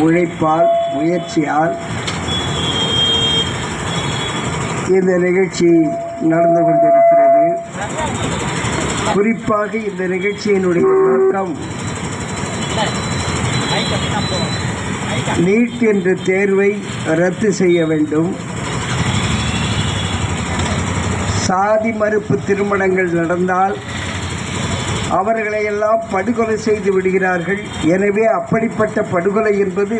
உழைப்பால் முயற்சியால் இந்த நிகழ்ச்சி நடந்து கொண்டிருக்கிறது. குறிப்பாக இந்த நிகழ்ச்சியினுடைய நோக்கம் நீட் என்ற தேர்வை ரத்து செய்ய வேண்டும், சாதி மறுப்பு திருமணங்கள் நடந்தால் அவர்களையெல்லாம் படுகொலை செய்து விடுகிறார்கள். எனவே அப்படிப்பட்ட படுகொலை என்பது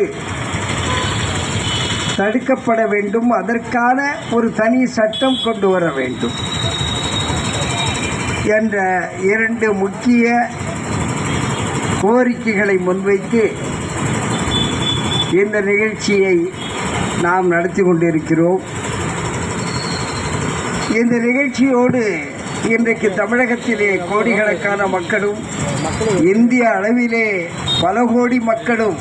தடுக்கப்பட வேண்டும், அதற்கான ஒரு தனி சட்டம் கொண்டு வர வேண்டும் என்ற இரண்டு முக்கிய கோரிக்கைகளை முன்வைத்து இந்த நிகழ்ச்சியை நாம் நடத்தி கொண்டிருக்கிறோம். இந்த நிகழ்ச்சியோடு இன்றைக்கு தமிழகத்திலே கோடிக்கணக்கான மக்களும் இந்திய அளவிலே பல கோடி மக்களும்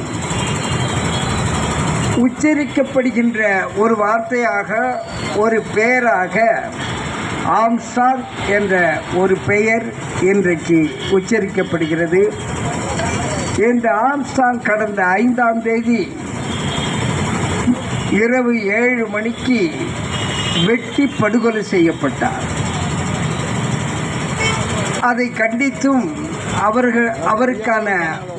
உச்சரிக்கப்படுகின்ற ஒரு வார்த்தையாக, ஒரு பெயராக ஆம்ஸ்ட்ராங் என்ற ஒரு பெயர் இன்றைக்கு உச்சரிக்கப்படுகிறது. இந்த ஆம்ஸ்ட்ராங் கடந்த 5ஆம் தேதி இரவு 7 மணிக்கு வெட்டி படுகொலை செய்யப்பட்டார். அதை கண்டித்தும் அவருக்கான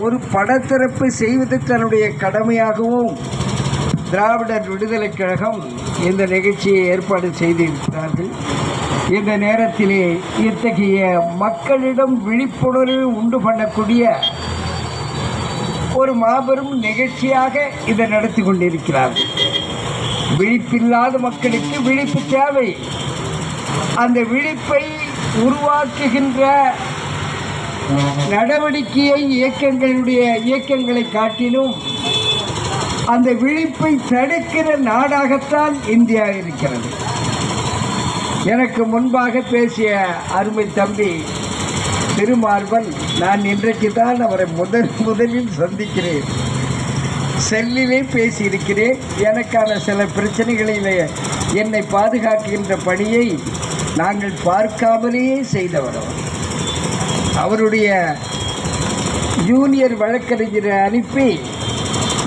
ஒரு படத்திறப்பு செய்வது தன்னுடைய கடமையாகவும் திராவிடர் விடுதலைக் கழகம் இந்த நிகழ்ச்சியை ஏற்பாடு செய்திருக்கிறார்கள். இந்த நேரத்திலே இத்தகைய மக்களிடம் விழிப்புணர்வு உண்டு பண்ணக்கூடிய ஒரு மாபெரும் நிகழ்ச்சியாக இதை நடத்தி கொண்டிருக்கிறார்கள். விழிப்பில்லாத மக்களுக்கு விழிப்பு தேவை. அந்த விழிப்பை உருவாக்குகின்ற நடவடிக்கையை இயக்கங்களை காட்டிலும் அந்த விழிப்பை தடுக்கிற நாடாகத்தான் இந்தியா இருக்கிறது. எனக்கு முன்பாக பேசிய அருமை தம்பி திருமார்பன், நான் இன்றைக்கு தான் அவரை முதலில் சந்திக்கிறேன். செல்லிலே பேசியிருக்கிறேன். எனக்கான சில பிரச்சனைகளிலே என்னை பாதுகாக்கின்ற பணியை நாங்கள் பார்க்காமலேயே செய்தவர். அவருடைய ஜூனியர் வழக்கறிஞரை அனுப்பி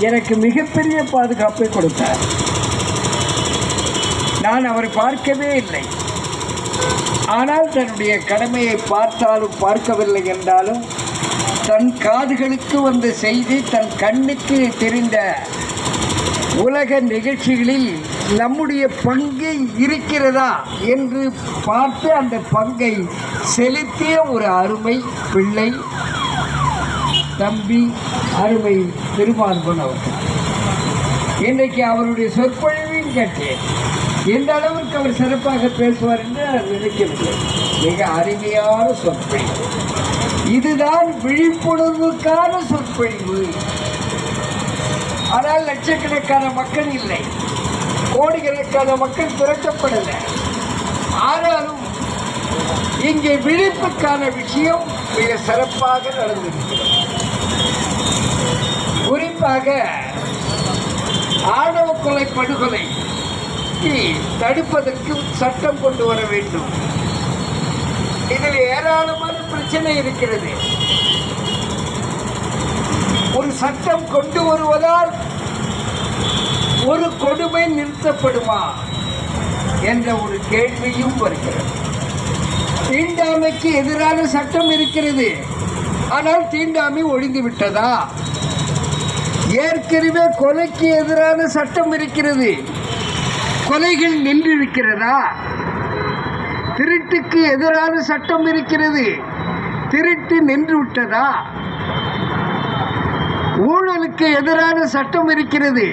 எனக்கு மிகப்பெரிய பாதுகாப்பை கொடுத்தார். நான் அவரை பார்க்கவே இல்லை. ஆனால் தன்னுடைய கடமையை பார்த்தாலும் பார்க்கவில்லை என்றாலும் தன் காதுகளுக்கு வந்த செய்தி, தன் கண்ணுக்கு தெரிந்த உலக நிகழ்ச்சிகளில் நம்முடைய பங்கு இருக்கிறதா என்று பார்த்து அந்த பங்கை செலுத்திய ஒரு அருமை பிள்ளை தம்பி அருமை திருமார்பன் அவர்கள். இன்றைக்கு அவருடைய சொற்பொழிவையும் கேட்டேன். எந்த அளவிற்கு அவர் சிறப்பாக பேசுவார் என்று நான் நினைக்கவில்லை. மிக அருமையான சொற்பொழிவு. இதுதான் விழிப்புணர்வுக்கான சொற்பொழிவு. ஆனால் லட்சக்கணக்கான மக்கள் இல்லை, கோடிக்கணக்கான மக்கள் திரட்டப்படலை. ஆனாலும் இங்கே விழிப்புக்கான விஷயம் மிக சிறப்பாக நடந்திருக்கிறது. குறிப்பாக ஆணவ கொலை படுகொலை தடுப்பதற்கு சட்டம் கொண்டு வர வேண்டும். இதில் ஏராளமான பிரச்சனை இருக்கிறது. ஒரு சட்டம் கொண்டு வருவதால் ஒரு கொடுமை நிறுத்தப்படுமா என்ற ஒரு கேள்வியும் வருகிறது. தீண்டாமைக்கு எதிரான சட்டம் இருக்கிறது, ஆனால் தீண்டாமை ஒழிந்து விட்டதா? ஏற்கனவே கொலைக்கு எதிரான சட்டம் இருக்கிறது, கொலைகள் நின்றிருக்கிறதா? திருட்டுக்கு எதிரான சட்டம் இருக்கிறது, திருட்டு நின்று விட்டதா? ஊழலுக்கு எதிரான சட்டம் இருக்கிறது,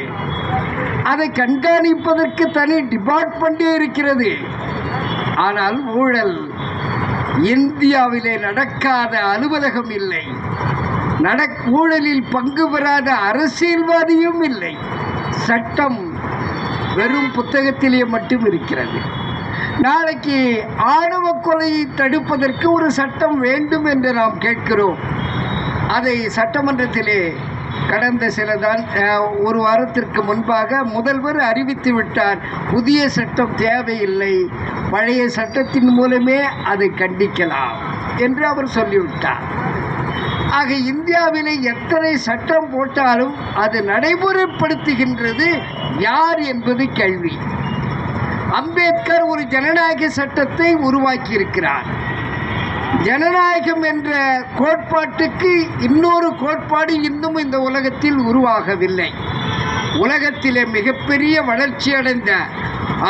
அதை கண்காணிப்பதற்கு தனி டிபார்ட்மெண்டே இருக்கிறது. ஆனால் ஊழல் இந்தியாவிலே நடக்காத அலுவலகம் இல்லை, ஊழலில் பங்கு பெறாத அரசியல்வாதியும் இல்லை. சட்டம் வெறும் புத்தகத்திலே மட்டும் இருக்கிறது. நாளைக்கு ஆணவ கொலையை தடுப்பதற்கு ஒரு சட்டம் வேண்டும் என்று நாம் கேட்கிறோம். அதை சட்டமன்றத்திலே கடந்த ஒரு வாரத்திற்கு முன்பாக முதல்வர் அறிவித்து விட்டார். புதிய சட்டம் தேவையில்லை, பழைய சட்டத்தின் மூலமே அதை கண்டிக்கலாம் என்று அவர் சொல்லிவிட்டார். ஆக இந்தியாவிலே எத்தனை சட்டம் போட்டாலும் அது நடைமுறைப்படுத்துகின்றது யார் என்பது கேள்வி. அம்பேத்கர் ஒரு ஜனநாயக சட்டத்தை உருவாக்கி இருக்கிறார். ஜனநாயகம் என்ற கோட்பாட்டுக்கு இன்னொரு கோட்பாடு இன்னும் இந்த உலகத்தில் உருவாகவில்லை. உலகத்திலே மிகப்பெரிய வளர்ச்சி அடைந்த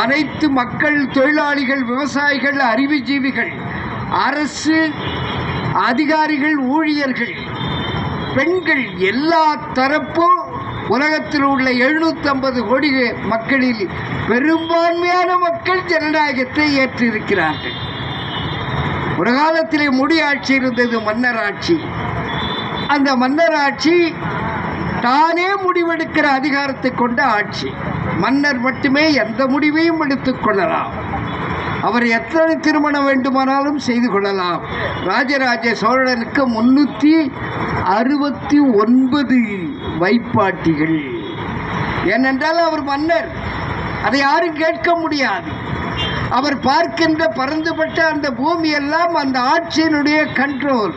அனைத்து மக்கள், தொழிலாளிகள், விவசாயிகள், அறிவுஜீவிகள், அரசு அதிகாரிகள், ஊழியர்கள், பெண்கள், எல்லா தரப்பும் உலகத்தில் உள்ள 750 கோடி மக்களில் பெரும்பான்மையான மக்கள் ஜனநாயகத்தை ஏற்றிருக்கிறார்கள். ஒரு காலத்திலே முடியாட்சி இருந்தது, மன்னர் ஆட்சி. அந்த மன்னர் ஆட்சி தானே முடிவெடுக்கிற அதிகாரத்தை கொண்ட ஆட்சி. மன்னர் மட்டுமே எந்த முடிவையும் எடுத்துக் கொள்ளலாம். அவர் எத்தனை திருமணம் வேண்டுமானாலும் செய்து கொள்ளலாம். ராஜராஜ சோழனுக்கு 369 வைப்பாட்டிகள். ஏனென்றால் அவர் மன்னர், அதை யாரும் கேட்க முடியாது. அவர் பார்க்கின்ற பரந்துபட்ட அந்த பூமி எல்லாம் அந்த ஆட்சியினுடைய கண்ட்ரோல்.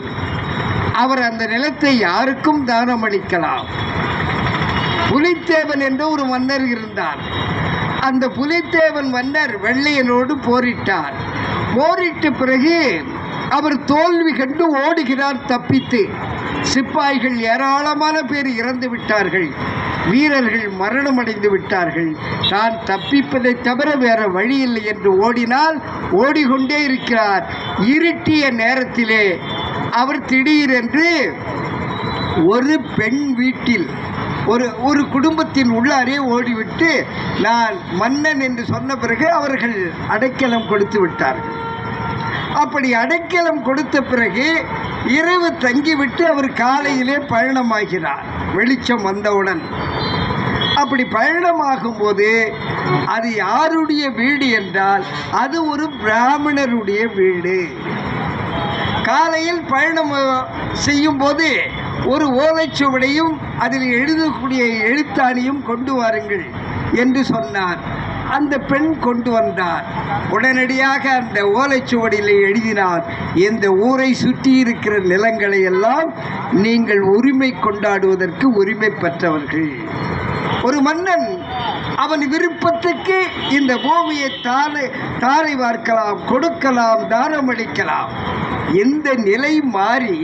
அவர் அந்த நிலத்தை யாருக்கும் தானம் அளிக்கலாம். புலித்தேவன் என்ற ஒரு மன்னர் இருந்தார். அந்த புலித்தேவன் மன்னர் வெள்ளையனோடு போரிட்டார். போரிட்ட பிறகு அவர் தோல்வி கண்டு ஓடுகிறார் தப்பித்து. சிப்பாய்கள் ஏராளமான பேர் இறந்து விட்டார்கள், வீரர்கள் மரணமடைந்து விட்டார்கள். தான் தப்பிப்பதை தவிர வேற வழி இல்லை என்று ஓடினால் ஓடிக்கொண்டே இருக்கிறார். இருட்டிய நேரத்திலே அவர் திடீரென்று ஒரு பெண் வீட்டில் ஒரு குடும்பத்தின் உள்ளாரே ஓடிவிட்டு நான் மன்னன் என்று சொன்ன பிறகு அவர்கள் அடைக்கலம் கொடுத்து விட்டார்கள். அப்படி அடைக்கலம் கொடுத்த பிறகு இரவு தங்கிவிட்டு அவர் காலையிலே பயணமாகிறார், வெளிச்சம் வந்தவுடன். அப்படி பயணமாகும் போது அது யாருடைய வீடு என்றால் அது ஒரு பிராமணருடைய வீடு. காலையில் பயணம் செய்யும் போது ஒரு ஓலைச்சுவடையும் அதில் எழுதக்கூடிய எழுத்தாணியும் கொண்டு வாருங்கள் என்று சொன்னார். அந்த பெண் கொண்டு வந்தார். உடனடியாக அந்த ஓலைச்சுவடியில் எழுதினார், இந்த ஊரை சுற்றி இருக்கிற நிலங்களை எல்லாம் நீங்கள் உரிமை கொண்டாடுவதற்கு உரிமை பெற்றவர்கள். ஒரு மன்னன் அவன் விருப்பத்துக்கு இந்த பூமியை தாரை வார்க்கலாம், கொடுக்கலாம், தானம் அளிக்கலாம். இந்த நிலை மாறி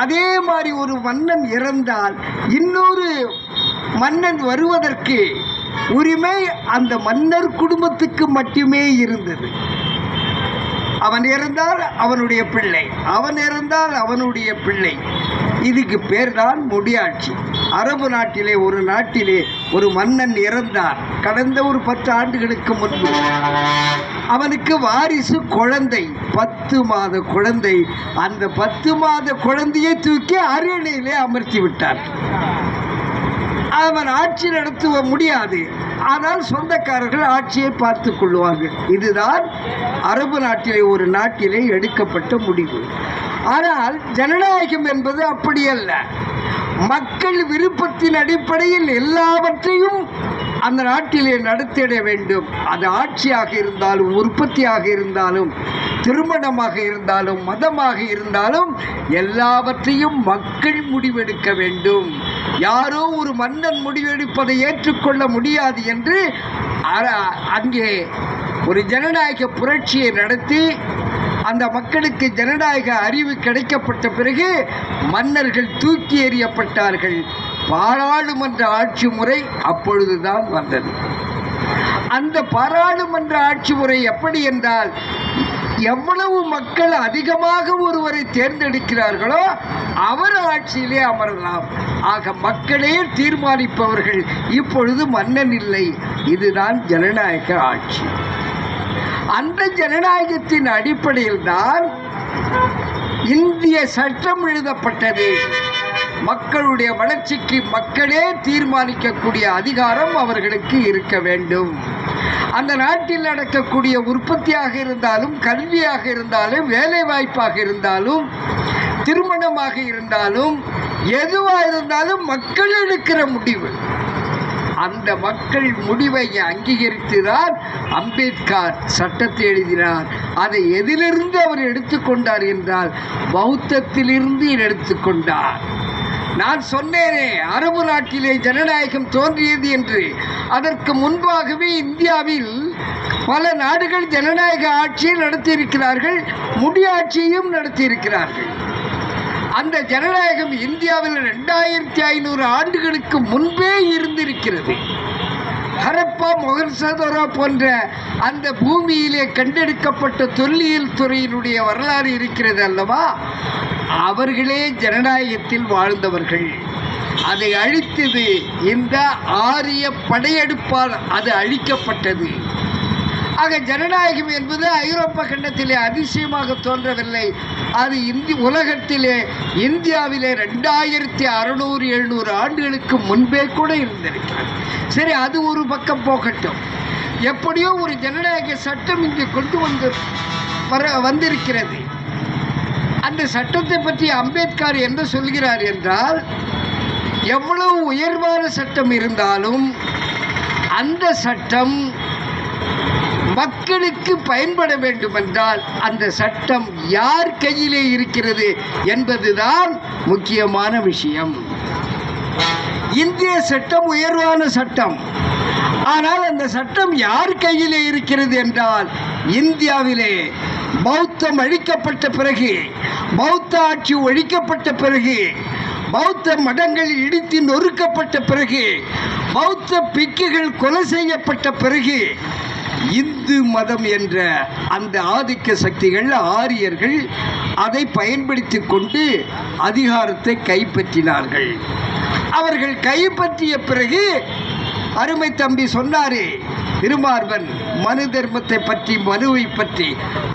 அதே மாதிரி ஒரு மன்னன் இறந்தால் இன்னொரு மன்னன் வருவதற்கு உரிமை அந்த மன்னர் குடும்பத்துக்கு மட்டுமே இருந்தது. அவன் இறந்தால் அவனுடைய பிள்ளை, அவன் இறந்தால் அவனுடைய பிள்ளை. இதுக்கு பேர் தான் முடியாட்சி. அரபு நாட்டிலே ஒரு மன்னன் இறந்தார் கடந்த ஒரு 10 ஆண்டுகளுக்கு முன்பு. அவனுக்கு வாரிசு குழந்தை, 10 மாத குழந்தை. அந்த 10 மாத குழந்தையை தூக்கி அரியணையிலே அமர்த்தி விட்டார். அவன் ஆட்சி நடத்த முடியாது, ஆனால் சொந்தக்காரர்கள் ஆட்சியை பார்த்து கொள்வார்கள். இதுதான் அரபு நாட்டிலே எடுக்கப்பட்ட முடிவு. ஆனால் ஜனநாயகம் என்பது அப்படியல்ல. மக்கள் விருப்பத்தின் அடிப்படையில் எல்லாவற்றையும் அந்த நாட்டிலே நடத்திட வேண்டும். அது ஆட்சியாக இருந்தாலும், உற்பத்தியாக இருந்தாலும், திருமணமாக இருந்தாலும், மதமாக இருந்தாலும் எல்லாவற்றையும் மக்கள் முடிவெடுக்க வேண்டும். யாரோ ஒரு மன்னன் முடிவெடுப்பதை ஏற்றுக்கொள்ள முடியாது என்று அங்கே ஒரு ஜனநாயக புரட்சியை நடத்தி அந்த மக்களுக்கு ஜனநாயக அறிவு கிடைக்கப்பட்ட பிறகு மன்னர்கள் தூக்கி எறியப்பட்டார்கள். பாராளுமன்ற ஆட்சி முறை அப்பொழுதுதான் வந்தது. அந்த பாராளுமன்ற ஆட்சி முறை எப்படி என்றால், எவ்வளவு மக்கள் அதிகமாக ஒருவரை தேர்ந்தெடுக்கிறார்களோ அவர் ஆட்சியிலே அமரலாம். ஆக மக்களே தீர்மானிப்பவர்கள். இப்பொழுது மன்னன் இல்லை. இதுதான் ஜனநாயக ஆட்சி. அந்த ஜனநாயகத்தின் அடிப்படையில் தான் இந்திய சட்டம் எழுதப்பட்டது. மக்களுடைய வளர்ச்சிக்கு மக்களே தீர்மானிக்கக்கூடிய அதிகாரம் அவர்களுக்கு இருக்க வேண்டும். அந்த நாட்டில் நடக்கக்கூடிய உற்பத்தியாக இருந்தாலும், கல்வியாக இருந்தாலும், வேலை வாய்ப்பாக இருந்தாலும், திருமணமாக இருந்தாலும், எதுவாக இருந்தாலும் மக்கள் எடுக்கிற முடிவு. அந்த மக்கள் முடிவை அங்கீகரித்துதான் அம்பேத்கர் சட்டத்தை எழுதினார். அதை எதிலிருந்து அவர் எடுத்துக்கொண்டார் என்றால் பௌத்தத்திலிருந்து எடுத்துக்கொண்டார். நான் சொன்னேனே, அரபு நாட்டிலே ஜனநாயகம் தோன்றியது என்று. அதற்கு முன்பாகவே இந்தியாவில் பல நாடுகள் ஜனநாயக ஆட்சியை நடத்தியிருக்கிறார்கள், முடியாட்சியையும் நடத்தியிருக்கிறார்கள். அந்த ஜனநாயகம் இந்தியாவில் 2500 ஆண்டுகளுக்கு முன்பே இருந்திருக்கிறது. ஹரப்பா, மொஹன்சதரோ போன்ற அந்த பூமியிலே கண்டெடுக்கப்பட்ட தொல்லியல் துறையினுடைய வரலாறு இருக்கிறது அல்லவா? அவர்களே ஜனநாயகத்தில் வாழ்ந்தவர்கள். அதை அழித்தது இந்த ஆரிய படையெடுப்பால் அது அழிக்கப்பட்டது. ஆக ஜனநாயகம் என்பது ஐரோப்பா கண்டத்திலே அதிசயமாக தோன்றவில்லை. அது உலகத்திலே இந்தியாவிலே 2600-700 ஆண்டுகளுக்கு முன்பே கூட இருந்திருக்கிறது. சரி, அது ஒரு பக்கம் போகட்டும். எப்படியோ ஒரு ஜனநாயக சட்டம் இங்கு கொண்டு வந்திருக்கிறது. அந்த சட்டத்தை பற்றி அம்பேத்கர் என்ன சொல்கிறார் என்றால், எவ்வளவு உயர்வான சட்டம் இருந்தாலும் அந்த சட்டம் மக்களுக்கு பயன்பட வேண்டுமென்றால் அந்த சட்டம் யார் கையிலே இருக்கிறது என்பதுதான் முக்கியமான விஷயம். இந்திய சட்டம் உயர்வான சட்டம். ஆனால் அந்த சட்டம் யார் கையிலே இருக்கிறது என்றால், இந்தியாவிலே பௌத்தம் அழிக்கப்பட்ட பிறகு, பௌத்த ஆட்சி ஒழிக்கப்பட்ட பிறகு, பௌத்த மடங்கள் இடித்து நொறுக்கப்பட்ட பிறகு, பௌத்த பிக்குகள் கொலை செய்யப்பட்ட பிறகு, இந்து மதம் என்ற அந்த ஆதிக்க சக்திகள், ஆரியர்கள் அதை பயன்படுத்தி கொண்டு அதிகாரத்தை கைப்பற்றினார்கள். அவர்கள் கைப்பற்றிய பிறகு அருமை தம்பி சொன்னாரே திருமார்பன், மனு தர்மத்தை பற்றி, மனுவை பற்றி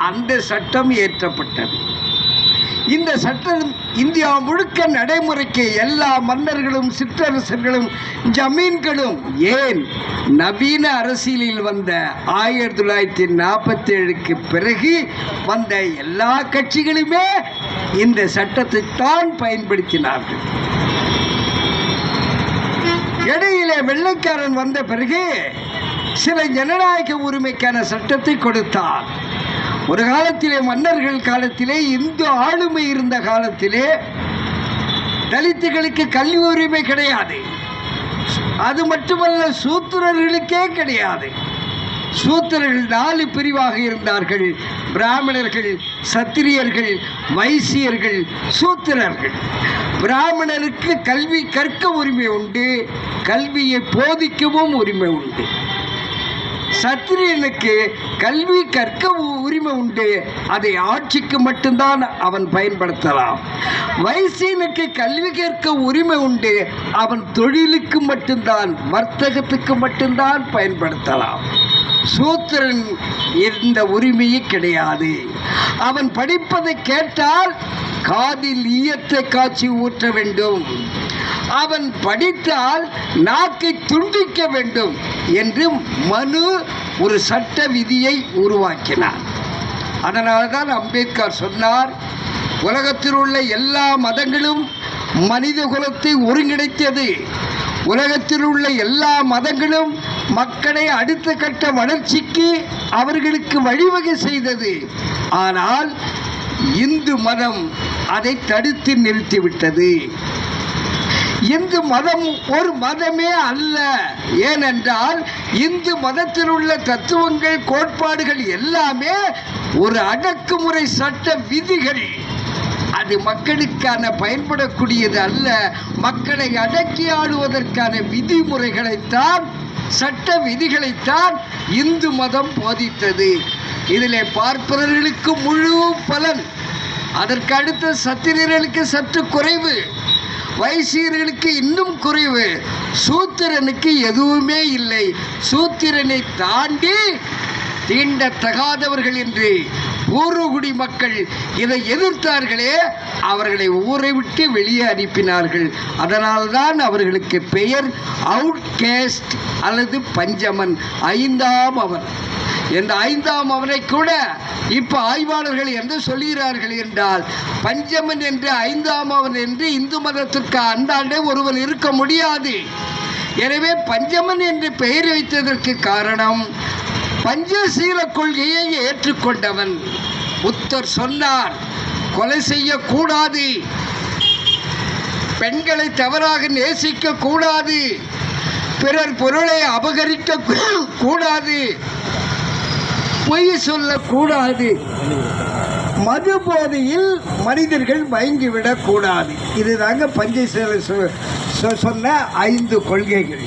அந்த சட்டம் இயற்றப்பட்டது. இந்த சட்டம் இந்தியா முழுக்க நடைமுறைக்கு எல்லா மன்னர்களும், சிற்றரசர்களும், ஜமீன்களும், ஏன் நவீன அரசியலில் வந்த 1947க்கு பிறகு வந்த எல்லா கட்சிகளுமே இந்த சட்டத்தை தான் பயன்படுத்தினார்கள். இடையிலே வெள்ளைக்காரன் வந்த பிறகு சில ஜனநாயக உரிமைக்கான சட்டத்தை கொடுத்தார். ஒரு காலத்திலே, மன்னர்கள் காலத்திலே, இந்து ஆளுமை இருந்த காலத்திலே தலித்துகளுக்கு கல்வி உரிமை கிடையாது. அது மட்டுமல்ல, சூத்திரர்களுக்கே கிடையாது. சூத்திரர்கள் 4 பிரிவாக இருந்தார்கள்: பிராமணர்கள், சத்திரியர்கள், வைசியர்கள், சூத்திரர்கள். பிராமணருக்கு கல்வி கற்க உரிமை உண்டு, கல்வியை போதிக்கவும் உரிமை உண்டு. சத்திரியனுக்கு கல்வி கற்க உரிமை உண்டு, அதை ஆட்சிக்கு மட்டும்தான் அவன் பயன்படுத்தலாம். வைசியனுக்கு கல்வி கற்க உரிமை உண்டு, அவன் தொழிலுக்கு மட்டும்தான், வர்த்தகத்துக்கு மட்டும்தான் பயன்படுத்தலாம். சூத்திரன் இந்த உரிமையே கிடையாது. அவன் படிப்பதை கேட்டால் காதில் ஈயத்தை காய்ச்சி ஊற்ற வேண்டும், அவன் படித்தால் நாக்கை துண்டிக்க வேண்டும் என்று மனு ஒரு சட்ட விதியை உருவாக்கினார். அதனால்தான் அம்பேத்கர் சொன்னார், உலகத்தில் உள்ள எல்லா மதங்களும் மனித குலத்தை ஒருங்கிணைத்தது. உலகத்தில் உள்ள எல்லா மதங்களும் மக்களை அடுத்த கட்ட வளர்ச்சிக்கு அவர்களுக்கு வழிவகை செய்தது. ஆனால் இந்து மதம் அதை தடுத்து நிறுத்திவிட்டது. இந்து மதம் ஒரு மதமே அல்ல. ஏனென்றால் இந்து மதத்தில் உள்ள தத்துவங்கள், கோட்பாடுகள் எல்லாமே ஒரு அடக்குமுறை சட்ட விதிகள். அது மக்களுக்கான பயன்படக்கூடியது அல்ல. மக்களை அடக்கி ஆளுவதற்கான விதிமுறைகளைத்தான், சட்ட விதிகளைத்தான் இந்து மதம் போதித்தது. இதிலே பார்ப்பவர்களுக்கு முழு பலன், அதற்கு அடுத்த சத்திரியர்களுக்கு சற்று குறைவு, வைசியர்களுக்கு இன்னும் குறைவு, சூத்திரனுக்கு எதுவுமே இல்லை. சூத்திரனை தாண்டி தீண்டத்தகாதவர்கள் என்று பூர்வகுடி மக்கள் இதை எதிர்த்தார்களே, அவர்களை ஊரை விட்டு வெளியே அனுப்பினார்கள். அதனால்தான் அவர்களுக்கு பெயர் அவுட் கேஸ்ட் அல்லது பஞ்சமன், 5ஆம் அவன். இந்த 5ஆம் அவனை கூட இப்போ ஆய்வாளர்கள் என்ன சொல்கிறார்கள் என்றால், பஞ்சமன் என்று 5ஆம் அவன் என்று இந்து மதத்திற்கு அந்தாண்டே ஒருவன் இருக்க முடியாது. எனவே பஞ்சமன் என்று பெயர் வைத்ததற்கு காரணம் பஞ்சசீல கொள்கையை ஏற்றுக்கொண்டவன். புத்தர் சொன்னார், கொலை செய்யக்கூடாது, பெண்களை தவறாக நேசிக்க கூடாது, பிறர் பொருளை அபகரிக்க கூடாது, பொய் சொல்லக்கூடாது, மது போதையில் மனிதர்கள் மயங்கிவிடக் கூடாது. இதுதாங்க பஞ்சசீல சொன்ன 5 கொள்கைகள்.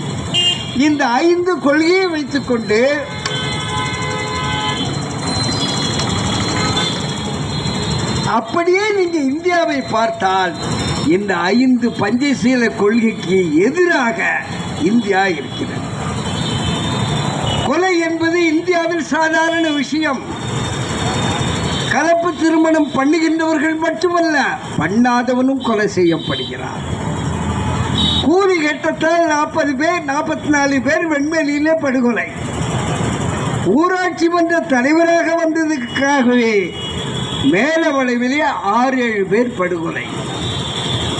இந்த 5 கொள்கையை வைத்துக்கொண்டு அப்படியே நீங்க இந்தியாவை பார்த்தால் இந்த 5 பஞ்சசீல கொள்கைக்கு எதிராக இந்தியா இருக்கிறது. கொலை என்பது இந்தியாவில் சாதாரண விஷயம். கலப்பு திருமணம் பண்ணுகின்றவர்கள் மட்டுமல்ல, பண்ணாதவனும் கொலை செய்யப்படுகிறார். கூலி கட்டத்தால் 40 பேர் 44 பேர் வெண்மேலியிலே படுகொலை. ஊராட்சி மன்ற தலைவராக வந்ததுக்காகவே மேலவளைவிலே 6-7 பேர் படுகொலை.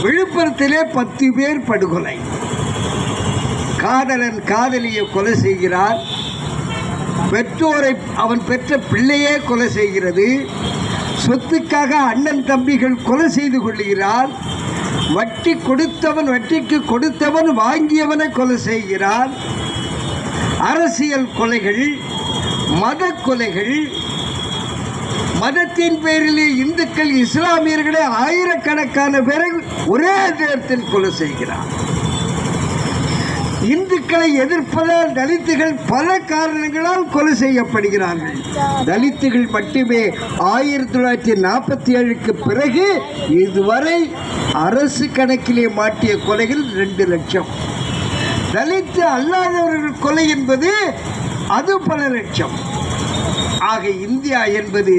விழுப்புரத்திலே 10 பேர் படுகொலை. காதலன் காதலியை கொலை செய்கிறார். பெற்றோரை அவன் பெற்ற பிள்ளையே கொலை செய்கிறது. சொத்துக்காக அண்ணன் தம்பிகள் கொலை செய்து கொள்கிறார். வட்டி கொடுத்தவன் வட்டிக்கு கொடுத்தவன் வாங்கியவனை கொலை செய்கிறார். அரசியல் கொலைகள், மத கொலைகள், மதத்தின் பேரிலே இந்துக்கள் இஸ்லாமியர்களை ஆயிரக்கணக்கான பேரை ஒரே நேரத்தில் கொலை செய்கிறார். இந்துக்களை எதிர்ப்பதால் தலித்துகள் பல காரணங்களால் கொலை செய்யப்படுகிறார்கள். தலித்துகள் மட்டுமே 1947க்கு பிறகு இதுவரை அரசு கணக்கிலே மாட்டிய கொலைகள் 2 லட்சம். தலித்து அல்லாதவர்கள் கொலை என்பது அது பல லட்சம். ஆக இந்தியா என்பது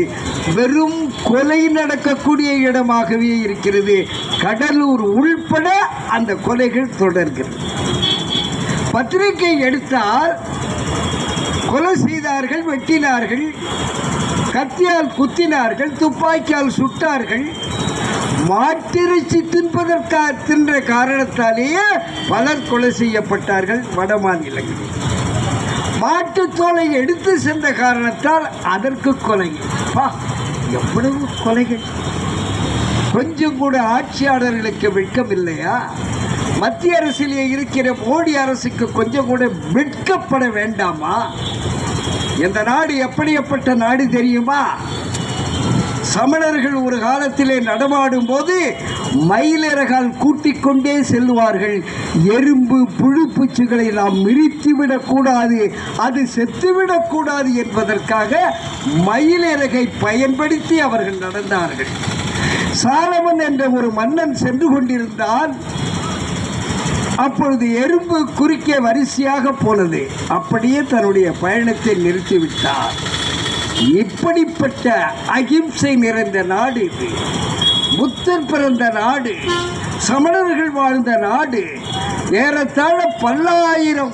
வெறும் கொலை நடக்கக்கூடிய இடமாகவே இருக்கிறது. கடலூர் உள்பட அந்த கொலைகள் தொடர்கிறது. பத்திரிகை எடுத்தால் கொலை செய்தார்கள், வெட்டினார்கள், கத்தியால் குத்தினார்கள், துப்பாக்கியால் சுட்டார்கள். மாட்டிறைச்சி தின்ற காரணத்தாலேயே பலர் கொலை செய்யப்பட்டார்கள் வட மாநிலங்களில். மாட்டுத்தோலை எடுத்து சென்ற காரணத்தால் அதற்கு கொலை. எவ்வளவு கொலைகள்! கொஞ்சம் கூட ஆட்சியாளர்களுக்கு வெட்கம் இல்லையா? மத்திய அரசிலே இருக்கிற மோடி அரசுக்கு கொஞ்சம் கூட வெட்கப்பட வேண்டாமா? இந்த நாடு எப்படிப்பட்ட நாடு தெரியுமா? சமணர்கள் ஒரு காலத்திலே நடமாடும் போது மயிலிறகால் கூட்டிக் கொண்டே செல்வார்கள். எறும்பு புழுப்பூச்சிகளை நாம் மிதித்துவிடக்கூடாது, அது செத்துவிடக்கூடாது என்பதற்காக மயிலிறகை பயன்படுத்தி அவர்கள் நடந்தார்கள். சாலமன் என்ற ஒரு மன்னன் சென்று கொண்டிருந்தான். அப்பொழுது எறும்பு குறுக்கே வரிசையாக போனது. அப்படியே தன்னுடைய பயணத்தை நிறுத்திவிட்டார். இப்படிப்பட்ட அகிம்சை நிறைந்த நாடு இது. புத்தர் பிறந்த நாடு, சமணர்கள் வாழ்ந்த நாடு. ஏறத்தாழ 10,000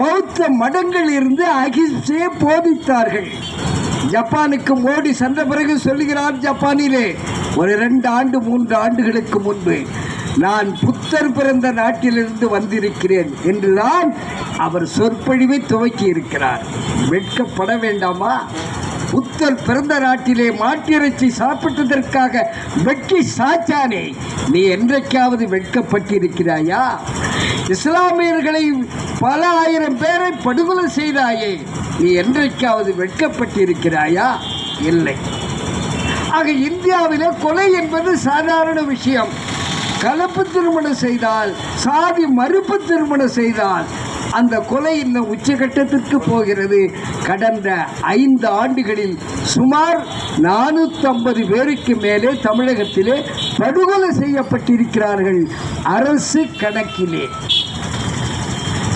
பௌத்த மடங்கள் இருந்து அகிம்சையை போதித்தார்கள். ஜப்பானுக்கு மோடி சென்ற பிறகு சொல்லுகிறார், ஜப்பானிலே ஒரு 2 ஆண்டு 3 ஆண்டுகளுக்கு முன்பு, நான் புத்தர் பிறந்த நாட்டிலிருந்து வந்திருக்கிறேன் என்றுதான் அவர் சொற்பொழிவை துவக்கி இருக்கிறார். வெட்கப்பட வேண்டாமா? புத்தர் பிறந்த நாட்டிலே மாட்டிறைச்சி சாப்பிட்டதற்காக வெட்டி சாச்சானே, நீ என்றைக்காவது வெட்கப்பட்டிருக்கிறாயா? இஸ்லாமியர்களை பல ஆயிரம் பேரை படுகொலை செய்தாயே, நீ என்றைக்காவது வெட்கப்பட்டிருக்கிறாயா? இல்லை. ஆக இந்தியாவிலே கொலை என்பது சாதாரண விஷயம். கலப்பு திருமணம் செய்தால், சாதி மறுப்பு திருமணம் செய்தால் அந்த கொலை இன்னும் உச்சகட்டத்திற்கு போகிறது. கடந்த 5 ஆண்டுகளில் சுமார் 450 பேருக்கு மேலே தமிழகத்திலே படுகொலை செய்யப்பட்டிருக்கிறார்கள் அரசு கணக்கிலே.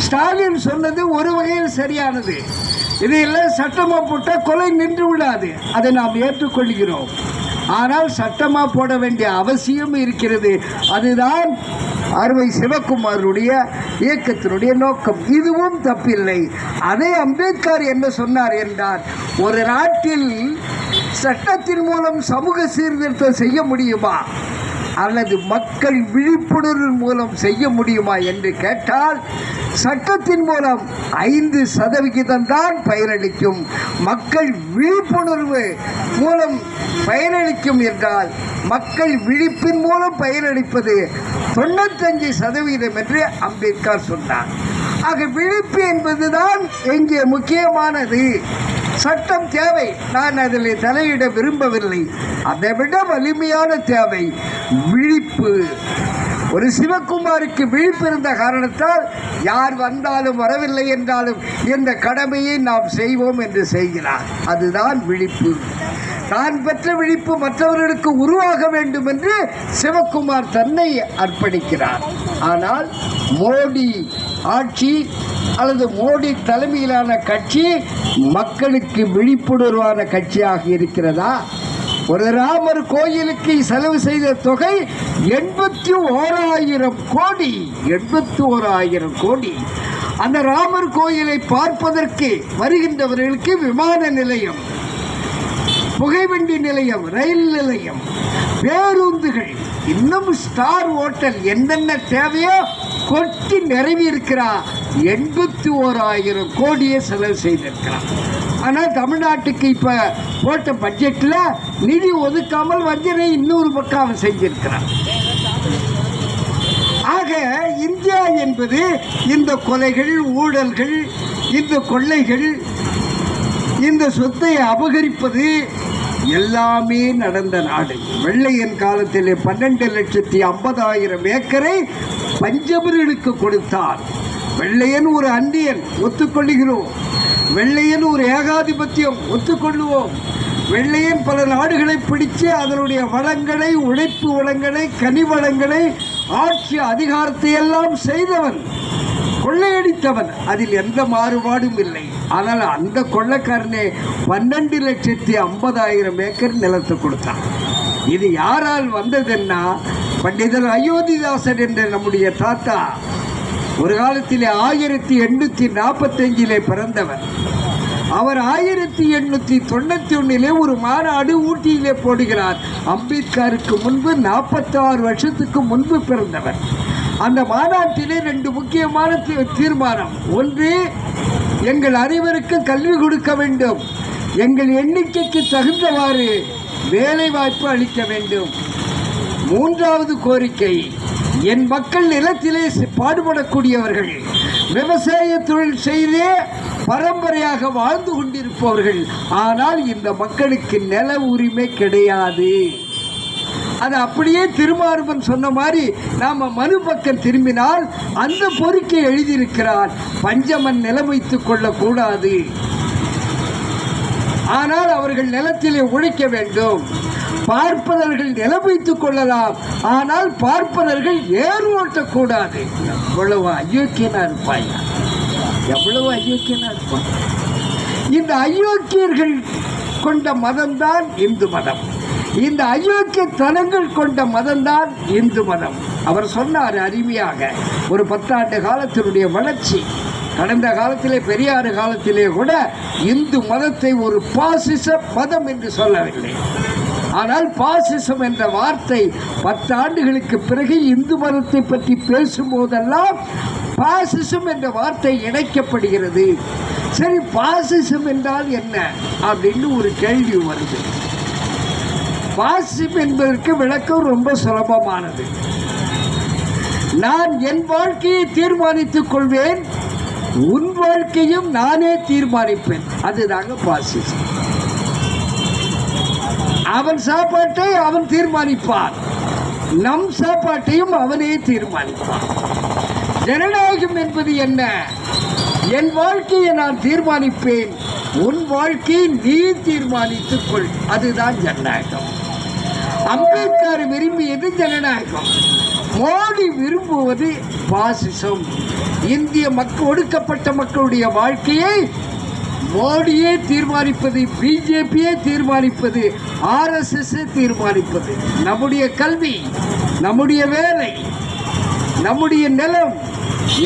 ஸ்டாலின் சொன்னது ஒரு வகையில் சரியானது. இதையெல்லாம் சட்டமாக போட்டால் கொலை நின்று விடாது, அதை நாம் ஏற்றுக்கொள்கிறோம். ஆனால் சட்டமாக போட வேண்டிய அவசியம் இருக்கிறது. அதுதான் அருமை சிவகுமாருடைய இயக்கத்தினுடைய நோக்கம். இதுவும் தப்பில்லை. அதே அம்பேத்கர் என்ன சொன்னார் என்றால், ஒரு நாட்டில் சட்டத்தின் மூலம் சமூக சீர்திருத்தம் செய்ய முடியுமா? அல்லது மக்கள் விழிப்புணர்வு மூலம் செய்ய முடியுமா என்று கேட்டால், சட்டத்தின் மூலம் 5% தான் பயனளிக்கும். மக்கள் விழிப்புணர்வு மூலம் பயனளிக்கும் என்றால், மக்கள் விழிப்பின் மூலம் பயனளிப்பது 95% என்று அம்பேத்கர் சொன்னார். ஆக விழிப்பு என்பதுதான் இங்கே முக்கியமானது. சட்டம் தேவை, நான் அதில் தலையிட விரும்பவில்லை. அதை விட வலிமையான தேவை விழிப்பு. ஒரு சிவகுமாருக்கு விழிப்பு இருந்த காரணத்தால் யார் வந்தாலும் வரவில்லை என்றாலும் இந்த கடமையை நாம் செய்வோம் என்று செய்கிறார். அதுதான் விழிப்பு. தான் பெற்ற விழிப்பு மற்றவர்களுக்கு உருவாக வேண்டும் என்று சிவகுமார் தன்னை அர்ப்பணிக்கிறார். ஆனால் மோடி ஆட்சி அல்லது மோடி தலைமையிலான கட்சி மக்களுக்கு விழிப்புணர்வான கட்சியாக இருக்கிறதா? ஒரு ராமர் கோயிலுக்கு செலவு செய்த தொகை 81,000 கோடி. 81,000 கோடி. அந்த ராமர் கோயிலை பார்ப்பதற்கு வருகின்றவர்களுக்கு விமான நிலையம், புகைவண்டி நிலையம், ரயில் நிலையம், பேருந்துகள், இன்னும் ஸ்டார் ஹோட்டல், என்னென்ன தேவையோ கொட்டி நிரம்பி இருக்கிறார். 81,000 கோடியை செலவு செய்திருக்கிறார். ஆனால் தமிழ்நாட்டுக்கு இப்போ போட்ட பட்ஜெட்டில் நிதி ஒதுக்காமல் வஞ்சனை இன்னொரு பக்கம் அவன் செஞ்சிருக்கிறான். ஆக இந்தியா என்பது இந்த கொலைகள், ஊழல்கள், இந்த கொள்ளைகள், இந்த சொத்தை அபகரிப்பது எல்லாமே நடந்த நாடு. வெள்ளையன் காலத்திலே 12,50,000 ஏக்கரை பஞ்சபர்களுக்கு கொடுத்தார். வெள்ளையன் ஒரு அந்நியன், ஒத்துக்கொள்ளுகிறோம். வெள்ளையன் ஒரு ஏகாதிபத்தியம், ஒத்துக்கொள்ளுவோம். வெள்ளையன் பல நாடுகளை பிடித்து அதனுடைய வளங்களை, உழைப்பு வளங்களை, கனி வளங்களை, ஆட்சி அதிகாரத்தை எல்லாம் செய்தவன், கொள்ளையடித்தவன். அதில் எந்த மாறுபாடும் இல்லை. ஆனால் அந்த கொள்ளைக்காரனே 12,50,000 ஏக்கர் நிலத்தை கொடுத்தான். இது யாரால் வந்ததுன்னா, பண்டிதர் அயோத்திதாசன் என்ற நம்முடைய தாத்தா ஒரு காலத்திலே 1845 பிறந்தவர். அவர் 1891 ஒரு மாநாடு ஊட்டியிலே போடுகிறார். அம்பேத்கருக்கு முன்பு 46 வருஷத்துக்கு முன்பு பிறந்தவர். அந்த மாநாட்டிலே 2 முக்கியமான தீர்மானம். ஒன்று, எங்கள் அனைவருக்கும் கல்வி கொடுக்க வேண்டும், எங்கள் எண்ணிக்கைக்கு தகுந்தவாறு வேலை வாய்ப்பு அளிக்க வேண்டும். 3வது கோரிக்கை, என் மக்கள் நிலத்திலே பாடுபடக்கூடியவர்கள், விவசாய தொழில் செய்தே பரம்பரையாக வாழ்ந்து கொண்டிருப்பவர்கள், ஆனால் இந்த மக்களுக்கு நில உரிமை கிடையாது. அது அப்படியே திருமாறுவன் சொன்ன மாதிரி நாம் மனு பக்கம் திரும்பினால் அந்த பொறுக்கை எழுதியிருக்கிறார். பஞ்சமன் நிலம் வைத்துக் கொள்ளக்கூடாது, ஆனால் அவர்கள் நிலத்திலே உழைக்க வேண்டும். பார்ப்பனர்கள் நிலம் வைத்துக் கொள்ளலாம், ஆனால் பார்ப்பனர்கள் ஏறு ஓட்டக்கூடாது. எவ்வளவு அயோக்கியனா இருப்பாய், எவ்வளவு அயோக்கியனா இருப்பான். இந்த அயோக்கியர்கள் கொண்ட மதம்தான் இந்து மதம். இந்த அயோக்கிய தனங்கள் கொண்ட மதம்தான் இந்து மதம். அவர் சொன்னார் அருமையாக, ஒரு 10 ஆண்டு காலத்தினுடைய வளர்ச்சி. கடந்த காலத்திலே, பெரியாறு காலத்திலே கூட இந்து மதத்தை ஒரு பாசிச மதம் என்று சொல்லவில்லை. ஆனால் பாசிசம் என்ற வார்த்தை 10 ஆண்டுகளுக்கு பிறகு இந்து மதத்தை பற்றி பேசும்போதெல்லாம் பாசிசம் என்ற வார்த்தை இணைக்கப்படுகிறது. சரி, பாசிசம் என்றால் என்ன அப்படின்னு ஒரு கேள்வி வருது. பாசிசம் என்பதற்கு விளக்கம் ரொம்ப சுலபமானது. நான் என் வாழ்க்கையை தீர்மானித்துக் கொள்வேன், உன் வாழ்க்கையும் நானே தீர்மானிப்பேன். அதுதாங்க பாசிசம். அவன் சாப்பாட்டை அவன் தீர்மானிப்பான், நம் சாப்பாட்டையும் அவனே தீர்மானிப்பான். ஜனநாயகம் என்பது என்ன? என் வாழ்க்கையை நான் தீர்மானிப்பேன், உன் வாழ்க்கையை நீ தீர்மானித்துக் கொள். அதுதான் ஜனநாயகம். அம்பேத்கர் விரும்பியது ஜனநாயகம், மோடி விரும்புவது பாசிசம். இந்திய ஒடுக்கப்பட்ட மக்களுடைய வாழ்க்கையை மோடியே தீர்மானிப்பது, பிஜேபியே தீர்மானிப்பது, RSS தீர்மானிப்பது. நம்முடைய கல்வி, நம்முடைய வேலை, நம்முடைய நிலம்,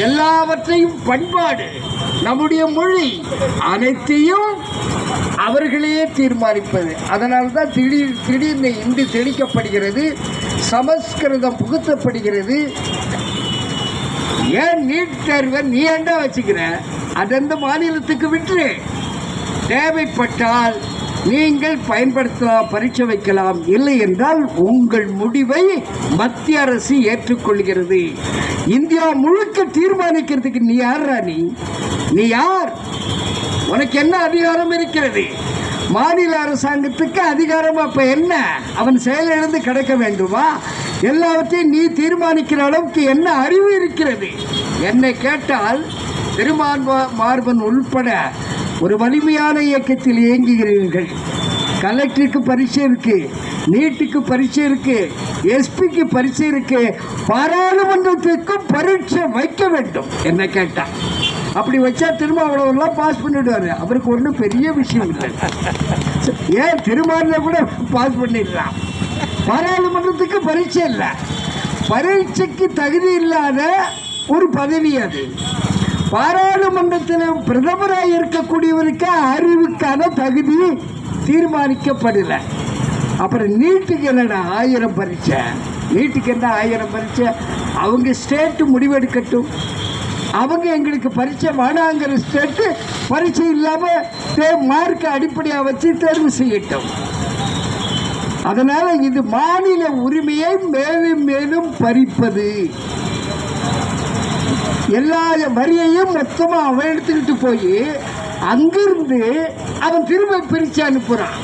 எல்லாவற்றையும், பண்பாடு, நம்முடைய மொழி, அனைத்தையும் அவர்களே தீர்மானிப்பது. அதனால்தான் திடீர்னு இன்று தெளிக்கப்படுகிறது. சமஸ்கிருதம் புகுத்தப்படுகிறது. ஏன் நீட் தேர்வை நீ ஏண்டா வச்சுக்கிற? அதெந்த மாநிலத்துக்கு விட்டுரு. தேவைப்பட்டால் நீங்கள் பயன்படுத்தலாம், பரீட்சை வைக்கலாம். இல்லை என்றால் உங்கள் முடிவை மத்திய அரசு ஏற்றுக்கொள்கிறது. இந்தியா முழுக்க தீர்மானிக்கிறதுக்கு நீ யாரா? நீ யார்? உனக்கு என்ன அதிகாரம் இருக்கிறது? மாநில அரசாங்கத்துக்கு அதிகாரம் அப்ப என்ன? அவன் செயலிழந்து கிடக்க வேண்டுமா? எல்லாவற்றையும் நீ தீர்மானிக்கிற அளவுக்கு என்ன அறிவு இருக்கிறது? என்னை கேட்டால் திருமார்பன் உள்பட ஒரு வலிமையான இயக்கத்தில் இயங்குகிறீர்கள். கலெக்டருக்கு பரீட்சை இருக்கு, நீட்டுக்கு பரீட்சை இருக்கு, எஸ்பிக்கு பரீட்சை இருக்கு, பாராளுமன்றத்துக்கும் பரீட்சை வைக்க வேண்டும். என்ன கேட்டா அப்படி வச்சா திருமாவளவன்லாம் பாஸ் பண்ணிடுவாரு. அவருக்கு ஒன்றும் பெரிய விஷயம் இல்லை. ஏன் திருமாவளவன் கூட பாஸ் பண்ணிடுறான். பாராளுமன்றத்துக்கு பரீட்சை இல்லை. பரீட்சைக்கு தகுதி இல்லாத ஒரு பதவி அது. பாராளுமன்றத்தில் பிரதமராக இருக்கக்கூடியவருக்கு அறிவுக்கான தகுதி தீர்மானிக்கப்படல. அப்புறம் நீட்டுக்கு என்னடா 1000 பரீட்சை? நீட்டுக்கு என்ன 1000 பரீட்சை? அவங்க ஸ்டேட்டு முடிவெடுக்கட்டும். அவங்க எங்களுக்கு பரீட்சை வேணாங்கிற ஸ்டேட்டு பரீட்சை இல்லாமல் மார்க்கை அடிப்படையாக வச்சு தேர்வு செய்யட்டும். அதனால இது மாநில உரிமையை மேலும் மேலும் பறிப்பது. எல்லா வரியையும் மொத்தமா அவன் எடுத்துக்கிட்டு போய் அங்கிருந்து அவன் திரும்ப பிரிச்சு அனுப்புறான்.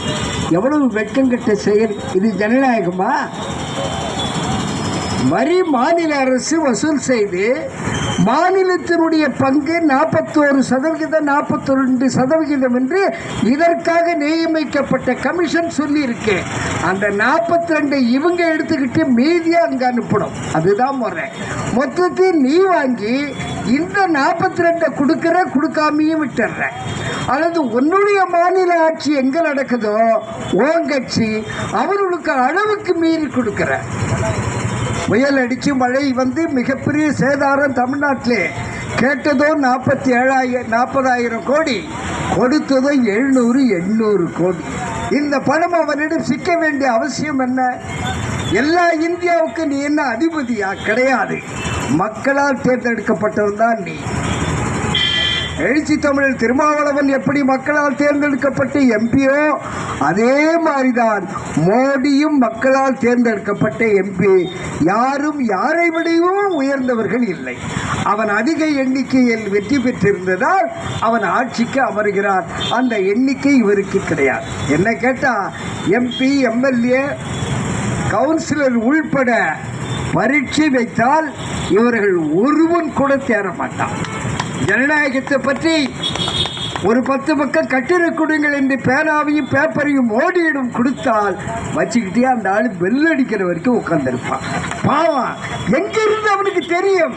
எவ்வளவு வெட்கங்கட்ட செயல் இது! ஜனநாயகமா? வரி மாநில அரசு வசூல் செய்து மாநிலத்தினுடைய பங்கு 41%, 42% என்று இதற்காக நியமிக்கப்பட்ட கமிஷன் சொல்லி இருக்கு. அந்த 42 இவங்க எடுத்துக்கிட்டு மீதியை அங்க அனுப்பணும். அதுதான் முறை. மொத்தத்தில் நீ வாங்கி இந்த 42 கொடுக்காமையும் விட்டுற. அல்லது உன்னுடைய மாநில ஆட்சி எங்க நடக்குதோ உன் கட்சி அவர்களுக்கு அளவுக்கு மீறி கொடுக்கிற. புயல் அடிச்சு மழை வந்து மிகப்பெரிய சேதாரம் தமிழ்நாட்டிலே. கேட்டதோ 40,000 கோடி, கொடுத்ததோ 700-800 கோடி. இந்த பணம் அவனிடம் சிக்க வேண்டிய அவசியம் என்ன? எல்லா இந்தியாவுக்கு நீ என்ன அதிபதியா? கிடையாது. மக்களால் தேர்ந்தெடுக்கப்பட்டவன் தான் நீ. எழுச்சி தமிழர் திருமாவளவன் எப்படி மக்களால் தேர்ந்தெடுக்கப்பட்ட எம்பியோ அதே மாதிரிதான் மோடியும் மக்களால் தேர்ந்தெடுக்கப்பட்ட எம்பி. யாரும் யாரை விடையும் உயர்ந்தவர்கள் இல்லை. அவன் அதிக எண்ணிக்கையில் வெற்றி பெற்றிருந்ததால் அவன் ஆட்சிக்கு அமர்கிறார். அந்த எண்ணிக்கை இவருக்கு கிடையாது. என்ன கேட்டா எம்பி, எம்எல்ஏ, கவுன்சிலர் உள்பட பரீட்சை வைத்தால் இவர்கள் ஒருவன் கூட தேர மாட்டான். ஜனநாயகத்தை பற்றி ஒரு 10 பக்கம் கட்டுரை கொடுங்கள் என்று பேனாவையும் பேப்பரையும் மோடியிடம் கொடுத்தால் வச்சுக்கிட்டே அந்த ஆள் பெல் அடிக்கிற வரைக்கும் உட்கார்ந்துருப்பான். பாவம், எங்கிருந்து அவனுக்கு தெரியும்?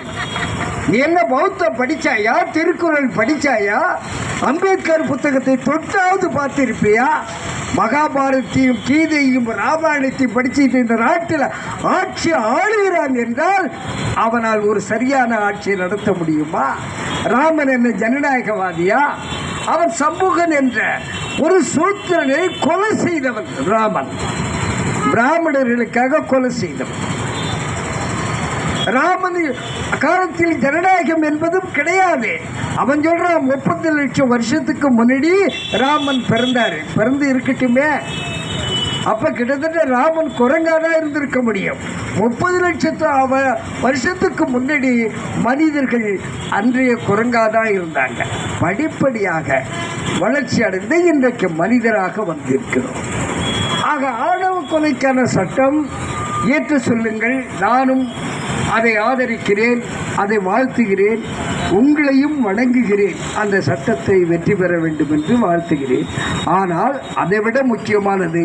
நீ என்ன பௌத்தம் படிச்சாயா? திருக்குறள் படிச்சாயா? அம்பேத்கர் புத்தகத்தை தொட்டாவது பார்த்திருப்பியா? மகாபாரத்தையும் கீதையும் ராமாயணத்தையும் படிச்சுட்டு இந்த நாட்டில் ஆட்சி ஆளுகிறான் என்றால் அவனால் ஒரு சரியான ஆட்சியை நடத்த முடியுமா? ராமன் என்ன ஜனநாயகவாதியா? அவன் சமூகன் என்ற ஒரு சூத்திரனை கொலை செய்தவன். ராமன் பிராமணர்களுக்காக கொலை செய்தவன். ராமன் காலத்தில் ஜனநாயகம் என்பதும் கிடையாது. அவன் சொல்றான் 30 லட்சம் வருஷத்துக்கு முன்னாடி ராமன் பிறந்து இருக்கட்டுமே. அப்ப கிட்டத்தட்ட ராமன் குரங்காதான் இருந்திருக்க முடியும். 30 லட்சத்து வருஷத்துக்கு முன்னாடி மனிதர்கள் அன்றைய குரங்காதான் இருந்தாங்க. படிப்படியாக வளர்ச்சி அடைந்து இன்றைக்கு மனிதராக வந்திருக்கிறோம். ஆக ஆணவ கொலைக்கான சட்டம் ஏற்று சொல்லுங்கள். நானும் அதை ஆதரிக்கிறேன், அதை வாழ்த்துகிறேன், உங்களையும் வணங்குகிறேன். அந்த சட்டத்தை வெற்றி பெற வேண்டும் என்று வாழ்த்துகிறேன். ஆனால் அதைவிட முக்கியமானது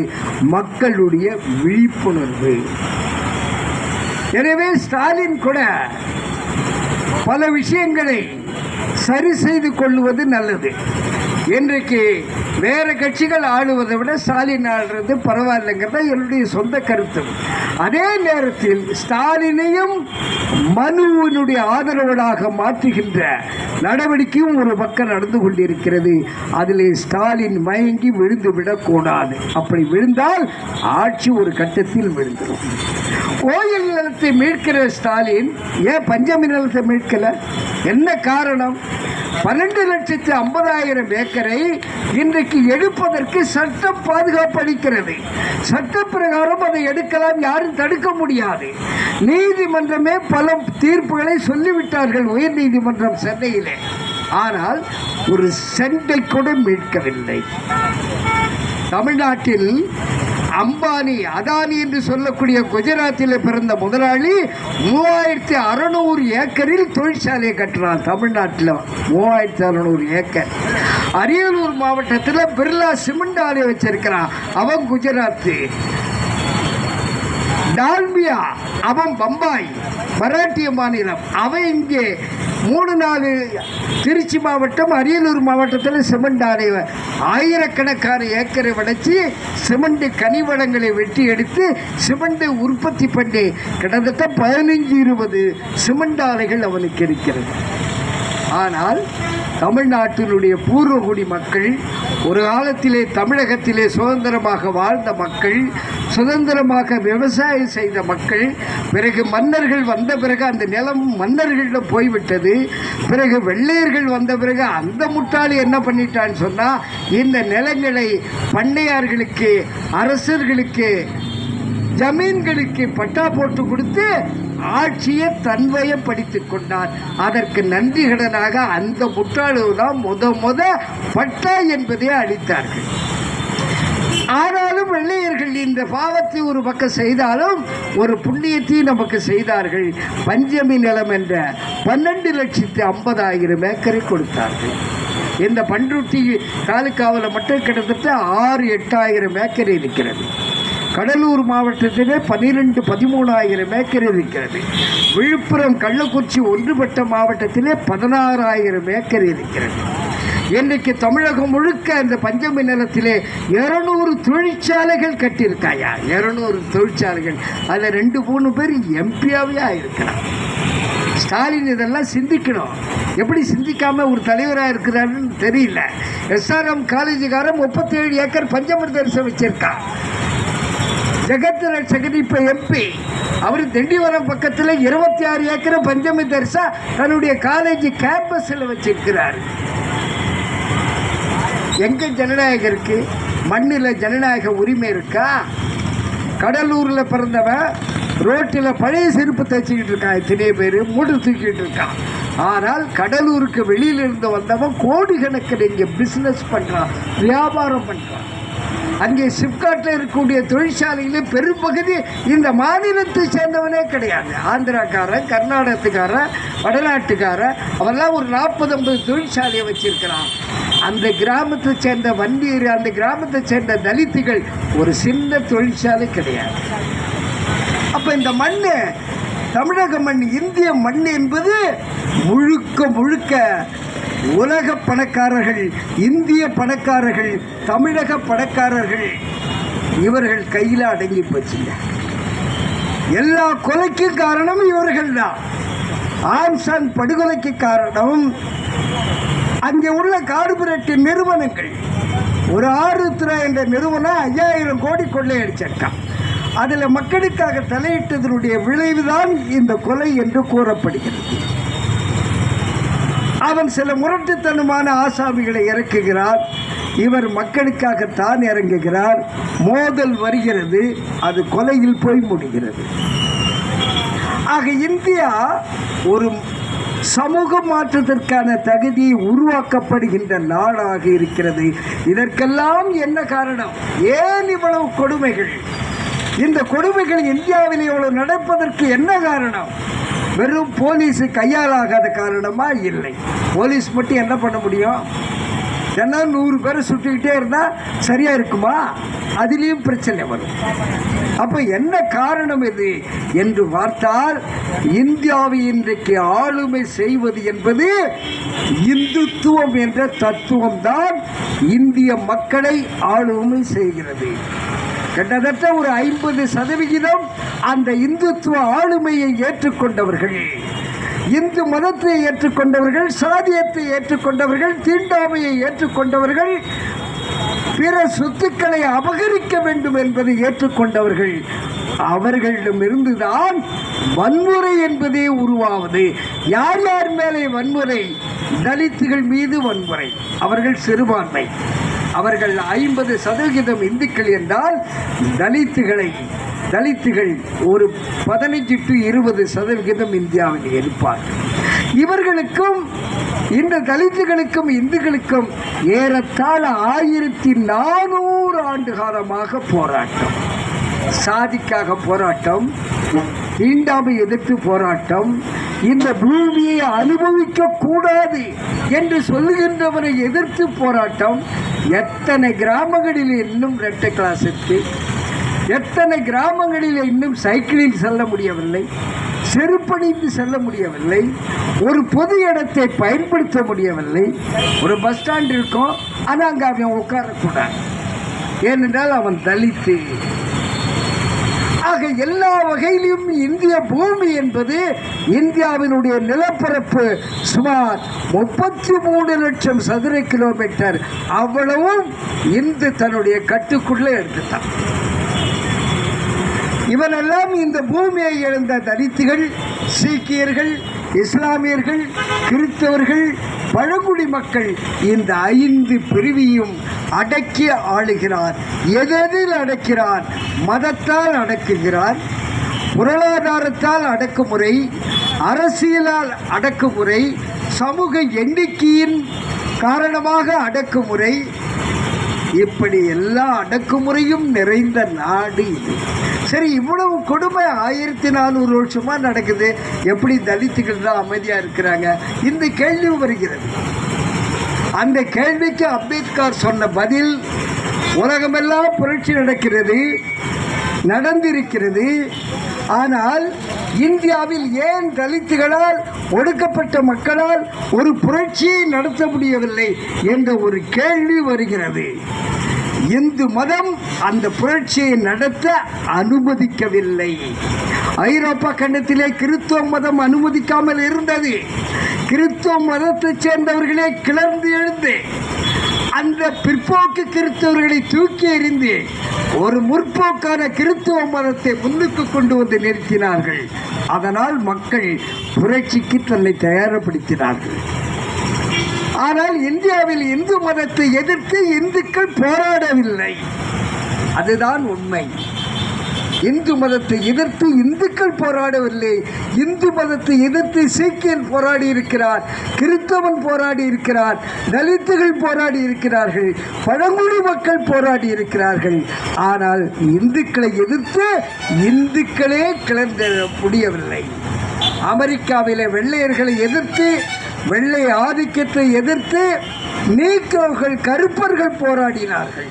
மக்களுடைய விழிப்புணர்வு. எனவே ஸ்டாலின் கூட பல விஷயங்களை சரி செய்து கொள்வது நல்லது. இன்றைக்கு வேற கட்சிகள் ஆளுவதை விட ஸ்டாலின் ஆளுறது பரவாயில்லைங்கிறத என்னுடைய சொந்த கருத்து. அதே நேரத்தில் ஸ்டாலினையும் மனுவினுடைய ஆதரவலாக மாற்றுகின்ற நடவடிக்கையும் ஒரு பக்கம் நடந்து கொண்டிருக்கிறது. அதில் ஸ்டாலின் மயங்கி விழுந்து விடக்கூடாது. அப்படி விழுந்தால் ஆட்சி ஒரு கட்டத்தில் விழுந்துடும். கோயில் நிலத்தை மீட்கிற ஸ்டாலின் ஏன் பஞ்சமி நிலத்தை மீட்கல? என்ன காரணம்? 12,50,000 ஏக்கரை இன்றைக்கு எடுப்பதற்கு சட்டம் பாதுகாப்பு அளிக்கிறது. சட்ட பிரகாரம் அதை எடுக்கலாம், யாரும் தடுக்க முடியாது. நீதிமன்றமே பல தீர்ப்புகளை சொல்லிவிட்டார்கள், உயர் நீதிமன்றம் சென்னையிலே. ஆனால் ஒரு சென்டை கூட மீட்கவில்லை. தமிழ்நாட்டில் அம்பானி அதானி என்று சொல்லக்கூடிய குஜராத்தில் பிறந்த முதலாளி 3600 ஏக்கரில் தொழிற்சாலையை கட்டுறான். தமிழ்நாட்டில் 3600 ஏக்கர். அரியலூர் மாவட்டத்தில் பிர்லா சிமெண்ட் ஆலை வச்சிருக்கிறான், அவன் குஜராத்து. டால்மியா அவன் பம்பாய், மராட்டிய மாநிலம். அவன் இங்கே 3-4 திருச்சி மாவட்டம், அரியலூர் மாவட்டத்தில் சிமெண்ட் ஆலை ஆயிரக்கணக்கான ஏக்கரை வளைச்சி சிமெண்ட் கனிவளங்களை வெட்டி எடுத்து சிமெண்டை உற்பத்தி பண்ணி கிட்டத்தட்ட 15-20 சிமெண்ட் ஆலைகள் அவனுக்கு இருக்கிறது. ஆனால் தமிழ்நாட்டினுடைய பூர்வகுடி மக்கள், ஒரு காலத்திலே தமிழகத்திலே சுதந்திரமாக வாழ்ந்த மக்கள், சுதந்திரமாக விவசாயம் செய்த மக்கள், பிறகு மன்னர்கள் வந்த பிறகு அந்த நிலம் மன்னர்களிடம் போய்விட்டது. பிறகு வெள்ளையர்கள் வந்த பிறகு அந்த முட்டாளி என்ன பண்ணிட்டான்னு சொன்னால், இந்த நிலங்களை பண்ணையார்களுக்கு, அரசர்களுக்கு, ஜமீன்களுக்கு பட்டா போட்டு கொடுத்து ஆட்சியை தன்வயப்படுத்திக் கொண்டார். அதற்கு நன்றி கடனாக அந்த முட்டாளுதான் முத பட்டா என்பதை அளித்தார்கள். ஆனாலும் வெள்ளையர்கள் இந்த பாவத்தை ஒரு பக்கம் செய்தாலும் ஒரு புண்ணியத்தையும் நமக்கு செய்தார்கள். பஞ்சமி நிலம் என்ற 12,50,000 ஏக்கரை கொடுத்தார்கள். இந்த பண்ருட்டி தாலுக்காவில் மட்டும் கிட்டத்தட்ட 6-8,000 ஏக்கர் இருக்கிறது. கடலூர் மாவட்டத்திலே 12-13,000 ஏக்கர் இருக்கிறது. விழுப்புரம், கள்ளக்குறிச்சி ஒன்றுபட்ட மாவட்டத்திலே 16,000 ஏக்கர் இருக்கிறது. இன்றைக்கு தமிழகம் முழுக்க இந்த பஞ்சமி நிலத்திலே 200 தொழிற்சாலைகள் கட்டியிருக்காயா? 200 தொழிற்சாலைகள். அதில் 2-3 பேர் எம்பியாவே ஆயிருக்கிறான். ஸ்டாலின் இதெல்லாம் சிந்திக்கணும். எப்படி சிந்திக்காம ஒரு தலைவராக இருக்கிறாருன்னு தெரியல. SRM காலேஜுக்காரன் 37 ஏக்கர் பஞ்சமி தரிசனம் வச்சிருக்கான். ஜெகத் ரட்சகன் இப்ப எம்பி, அவர் திண்டிவனம் பக்கத்தில் 26 ஏக்கர் பஞ்சமி தரிசா தன்னுடைய காலேஜ் கேம்பஸில் வச்சிருக்கிறார். எங்க ஜனநாயகம் இருக்கு? மண்ணில் ஜனநாயக உரிமை இருக்கா? கடலூரில் பிறந்தவன் ரோட்டில் பழைய செருப்பு தைச்சிக்கிட்டு இருக்கான், எத்தனை பேர் மூடு தூக்கிட்டு இருக்கான். ஆனால் கடலூருக்கு வெளியிலிருந்து வந்தவன் கோடிக்கணக்கில் இங்கே பிஸ்னஸ் பண்ணுறான், வியாபாரம் பண்ணுறான். அங்கே சிப்காட்டில் இருக்கக்கூடிய தொழிற்சாலையிலே பெரும்பகுதி இந்த மாநிலத்தை சேர்ந்தவனே கிடையாது. ஆந்திராக்காரன், கர்நாடகத்துக்காரன், வடநாட்டுக்காரன், அவெல்லாம் ஒரு 40-50 தொழிற்சாலையை வச்சிருக்கிறான். அந்த கிராமத்தை சேர்ந்த வண்டியர், அந்த கிராமத்தை சேர்ந்த தலித்துகள் ஒரு சின்ன தொழிற்சாலை கிடையாது. அப்போ இந்த மண், தமிழக மண், இந்திய மண் என்பது முழுக்க முழுக்க உலக பணக்காரர்கள், இந்திய பணக்காரர்கள், தமிழக பணக்காரர்கள், இவர்கள் கையில் அடங்கி போச்சுங்க. எல்லா கொலைக்கும் காரணம் இவர்கள் தான். ஆம்சான் படுகொலைக்கு காரணம் அங்கே உள்ள கார்பரேட் நிறுவனங்கள். ஒரு ஆருத்ரா என்ற நிறுவனம் 5000 கோடி கொள்ளையடிச்சிருக்கான். அதில் மக்களுக்காக தலையிட்டதனுடைய விளைவுதான் இந்த கொலை என்று கூறப்படுகிறது. அவன் சில முரட்டுத்தனமான ஆசாமிகளை இறக்குகிறார். இவர் மக்களுக்காக தான் இறங்குகிறார். மோதல் வருகிறது, அது கொலையில் போய் முடிகிறது. ஆக இந்தியா ஒரு சமூக மாற்றத்திற்கான தகுதி உருவாக்கப்படுகின்ற நாடாக இருக்கிறது. இதற்கெல்லாம் என்ன காரணம்? ஏன் இவ்வளவு கொடுமைகள்? இந்த கொடுமைகள் இந்தியாவில் இவ்வளவு நடப்பதற்கு என்ன காரணம்? வெறும் போலீஸ் கையாலாகாத காரணமா? இல்லை. போலீஸ் மட்டும் என்ன பண்ண முடியும்? தினம் 100 பேரை சுட்டுக்கிட்டே இருந்தால் சரியாக இருக்குமா? அதுலேயும் பிரச்சனை வரும். அப்போ என்ன காரணம் இது என்று பார்த்தால், இந்தியாவை இன்றைக்கு ஆளுமை செய்வது என்பது இந்துத்துவம் என்ற தத்துவம் தான் இந்திய மக்களை ஆளுமை செய்கிறது. கிட்டத்தட்ட ஒரு 50% அந்த இந்துத்துவ ஆளுமையை ஏற்றுக்கொண்டவர்கள், இந்து மதத்தை ஏற்றுக்கொண்டவர்கள், சாதியத்தை ஏற்றுக்கொண்டவர்கள், தீண்டாமையை ஏற்றுக்கொண்டவர்கள், பிற சொத்துக்களை அபகரிக்க வேண்டும் என்பதை ஏற்றுக்கொண்டவர்கள், அவர்களிடமிருந்துதான் வன்முறை என்பதே உருவாவது. யார் யார் மேலே வன்முறை? தலித்துகள் மீது வன்முறை. அவர்கள் சிறுபான்மை, அவர்கள் 50% இந்துக்கள் என்றால் தலித்துகள் ஒரு 15 to 20% இந்தியாவில் இருப்பார்கள். இவர்களுக்கும் இந்த தலித்துகளுக்கும் இந்துக்களுக்கும் ஏறத்தாழ 1400 ஆண்டு காலமாக போராட்டம். சாதிக்காக போராட்டம், தீண்டாமை எதிர்த்து போராட்டம், இந்த பூமியை அனுபவிக்க கூடாது என்று சொல்லுகின்றவரை எதிர்த்து போராட்டம். எத்தனை கிராமங்களில் இன்னும் 2 கிளாஸ் இருக்கு, எத்தனை கிராமங்களில் இன்னும் சைக்கிளில் செல்ல முடியவில்லை, செருப்பணிந்து செல்ல முடியவில்லை, ஒரு பொது இடத்தை பயன்படுத்த முடியவில்லை. ஒரு பஸ் ஸ்டாண்ட் இருக்கும், ஆனால் அங்கே அவன் உட்காரக்கூடாது, ஏனென்றால் அவன் தலித்து. ஆக எல்லா வகையிலும் இந்திய பூமி என்பது, இந்தியாவினுடைய நிலப்பரப்பு சுமார் 33 லட்சம் சதுர கிலோமீட்டர். அவ்வளவும் இந்து தன்னுடைய கட்டுக்குள்ளே எடுத்துட்டான். இவனெல்லாம் இந்த பூமியை இழந்த தலித்துகள், சீக்கியர்கள், இஸ்லாமியர்கள், கிறிஸ்தவர்கள், பழங்குடி மக்கள், இந்த 5 பிரிவையும் அடக்கி ஆளுகிறார். எதில் அடக்கிறார்? மதத்தால் அடக்குகிறார், பொருளாதாரத்தால் அடக்குமுறை, அரசியலால் அடக்குமுறை, சமூக எண்ணிக்கையின் காரணமாக அடக்குமுறை. இப்படி எல்லா அடக்குமுறையும் நிறைந்த நாடு இது. சரி, இவ்வளவு கொடுமை 1400 வருஷமா நடக்குது, எப்படி தலித்துகள் தான் அமைதியா இருக்கிறாங்க? இந்த கேள்வி வருகிறது. அந்த கேள்விக்கு அம்பேத்கர் சொன்ன பதில், உலகமெல்லாம் புரட்சி நடந்திருக்கிறது, ஆனால் இந்தியாவில் ஏன் தலித்துகளால், ஒடுக்கப்பட்ட மக்களால் ஒரு புரட்சியை நடத்த முடியவில்லை என்ற ஒரு கேள்வி வருகிறது. இந்து மதம் அந்த புரட்சியை நடத்த அனுமதிக்கவில்லை. ஐரோப்பா கண்டத்திலே கிறிஸ்துவ மதம் அனுமதிக்காமல் இருந்தது. கிறிஸ்துவ மதத்தைச் சேர்ந்தவர்களே கிளர்ந்து எழுந்து அந்த பிற்போக்கு கிறிஸ்தவர்களை தூக்கி எறிந்து ஒரு முற்போக்கான கிறிஸ்துவ மதத்தை முன்னுக்கு கொண்டு வந்து நிறுத்தினார்கள். அதனால் மக்கள் புரட்சிக்கு தன்னை தயார்படுத்தினார்கள். ஆனால் இந்தியாவில் இந்து மதத்தை எதிர்த்து இந்துக்கள் போராடவில்லை. அதுதான் உண்மை. இந்து மதத்தை எதிர்த்து இந்துக்கள் போராடவில்லை. இந்து மதத்தை எதிர்த்து சீக்கியன் போராடி இருக்கிறார், கிறிஸ்தவன் போராடி இருக்கிறார், தலித்துகள் போராடி இருக்கிறார்கள், பழங்குடி மக்கள் போராடி இருக்கிறார்கள். ஆனால் இந்துக்களை எதிர்த்து இந்துக்களே கிளர்ந்த முடியவில்லை. அமெரிக்காவிலே வெள்ளையர்களை எதிர்த்து, வெள்ளை ஆதிக்கத்தை எதிர்த்து நீக்ரோர்கள், கருப்பர்கள் போராடினார்கள்.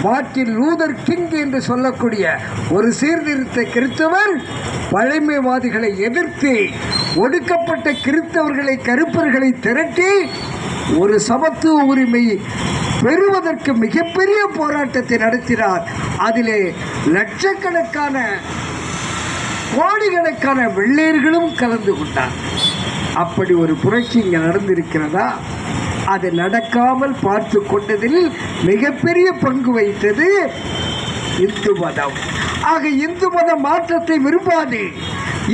மார்ட்டின் லூதர் கிங் என்று சொல்லக்கூடிய ஒரு சீர்திருத்த கிறிஸ்தவர் பழமைவாதிகளை எதிர்த்து ஒடுக்கப்பட்ட கிறிஸ்தவர்களை, கருப்பர்களை திரட்டி ஒரு சமத்துவ உரிமை பெறுவதற்கு மிகப்பெரிய போராட்டத்தை நடத்தினார். அதிலே லட்சக்கணக்கான, கோடிக்கணக்கான வெள்ளையர்களும் கலந்து கொண்டார். அப்படி ஒரு புரட்சி இங்கே நடந்திருக்கிறதா? அது நடக்காமல் பார்த்து கொண்டதில் மிகப்பெரிய பங்கு வகித்தது இந்து மதம். ஆக இந்து மத மாற்றத்தை விரும்பாது,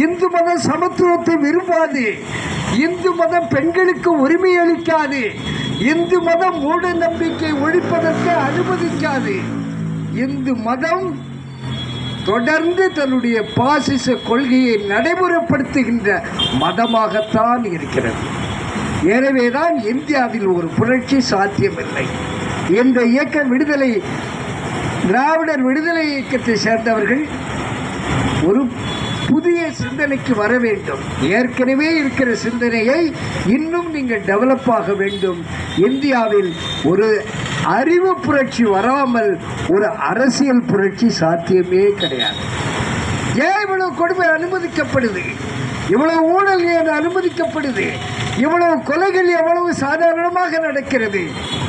இந்து மத சமத்துவத்தை விரும்பாது, இந்து மதம் பெண்களுக்கு உரிமை அளிக்காது, இந்து மதம் மூட நம்பிக்கை ஒழிப்பதற்கு அனுமதிக்காது. இந்து மதம் தொடர்ந்து தன்னுடைய பாசிச கொள்கையை நடைமுறைப்படுத்துகின்ற மதமாகத்தான் இருக்கிறது. எனவேதான் இந்தியாவில் ஒரு புரட்சி சாத்தியமில்லை. இந்த இயக்க திராவிடர் விடுதலை இயக்கத்தை சேர்ந்தவர்கள் ஒரு புதிய சிந்தனைக்கு வர வேண்டும். ஏற்கனவே இருக்கிற சிந்தனையை இன்னும் நீங்கள் டெவலப் ஆக வேண்டும். இந்தியாவில் ஒரு அறிவு புரட்சி வராமல் ஒரு அரசியல் புரட்சி சாத்தியமே கிடையாது. ஏன் இவ்வளவு கொடுமை அனுமதிக்கப்படுது? இவ்வளவு ஊழல் ஏன் அனுமதிக்கப்படுது? இவ்வளவு கொலைகள் எவ்வளவு சாதாரணமாக நடக்கிறது?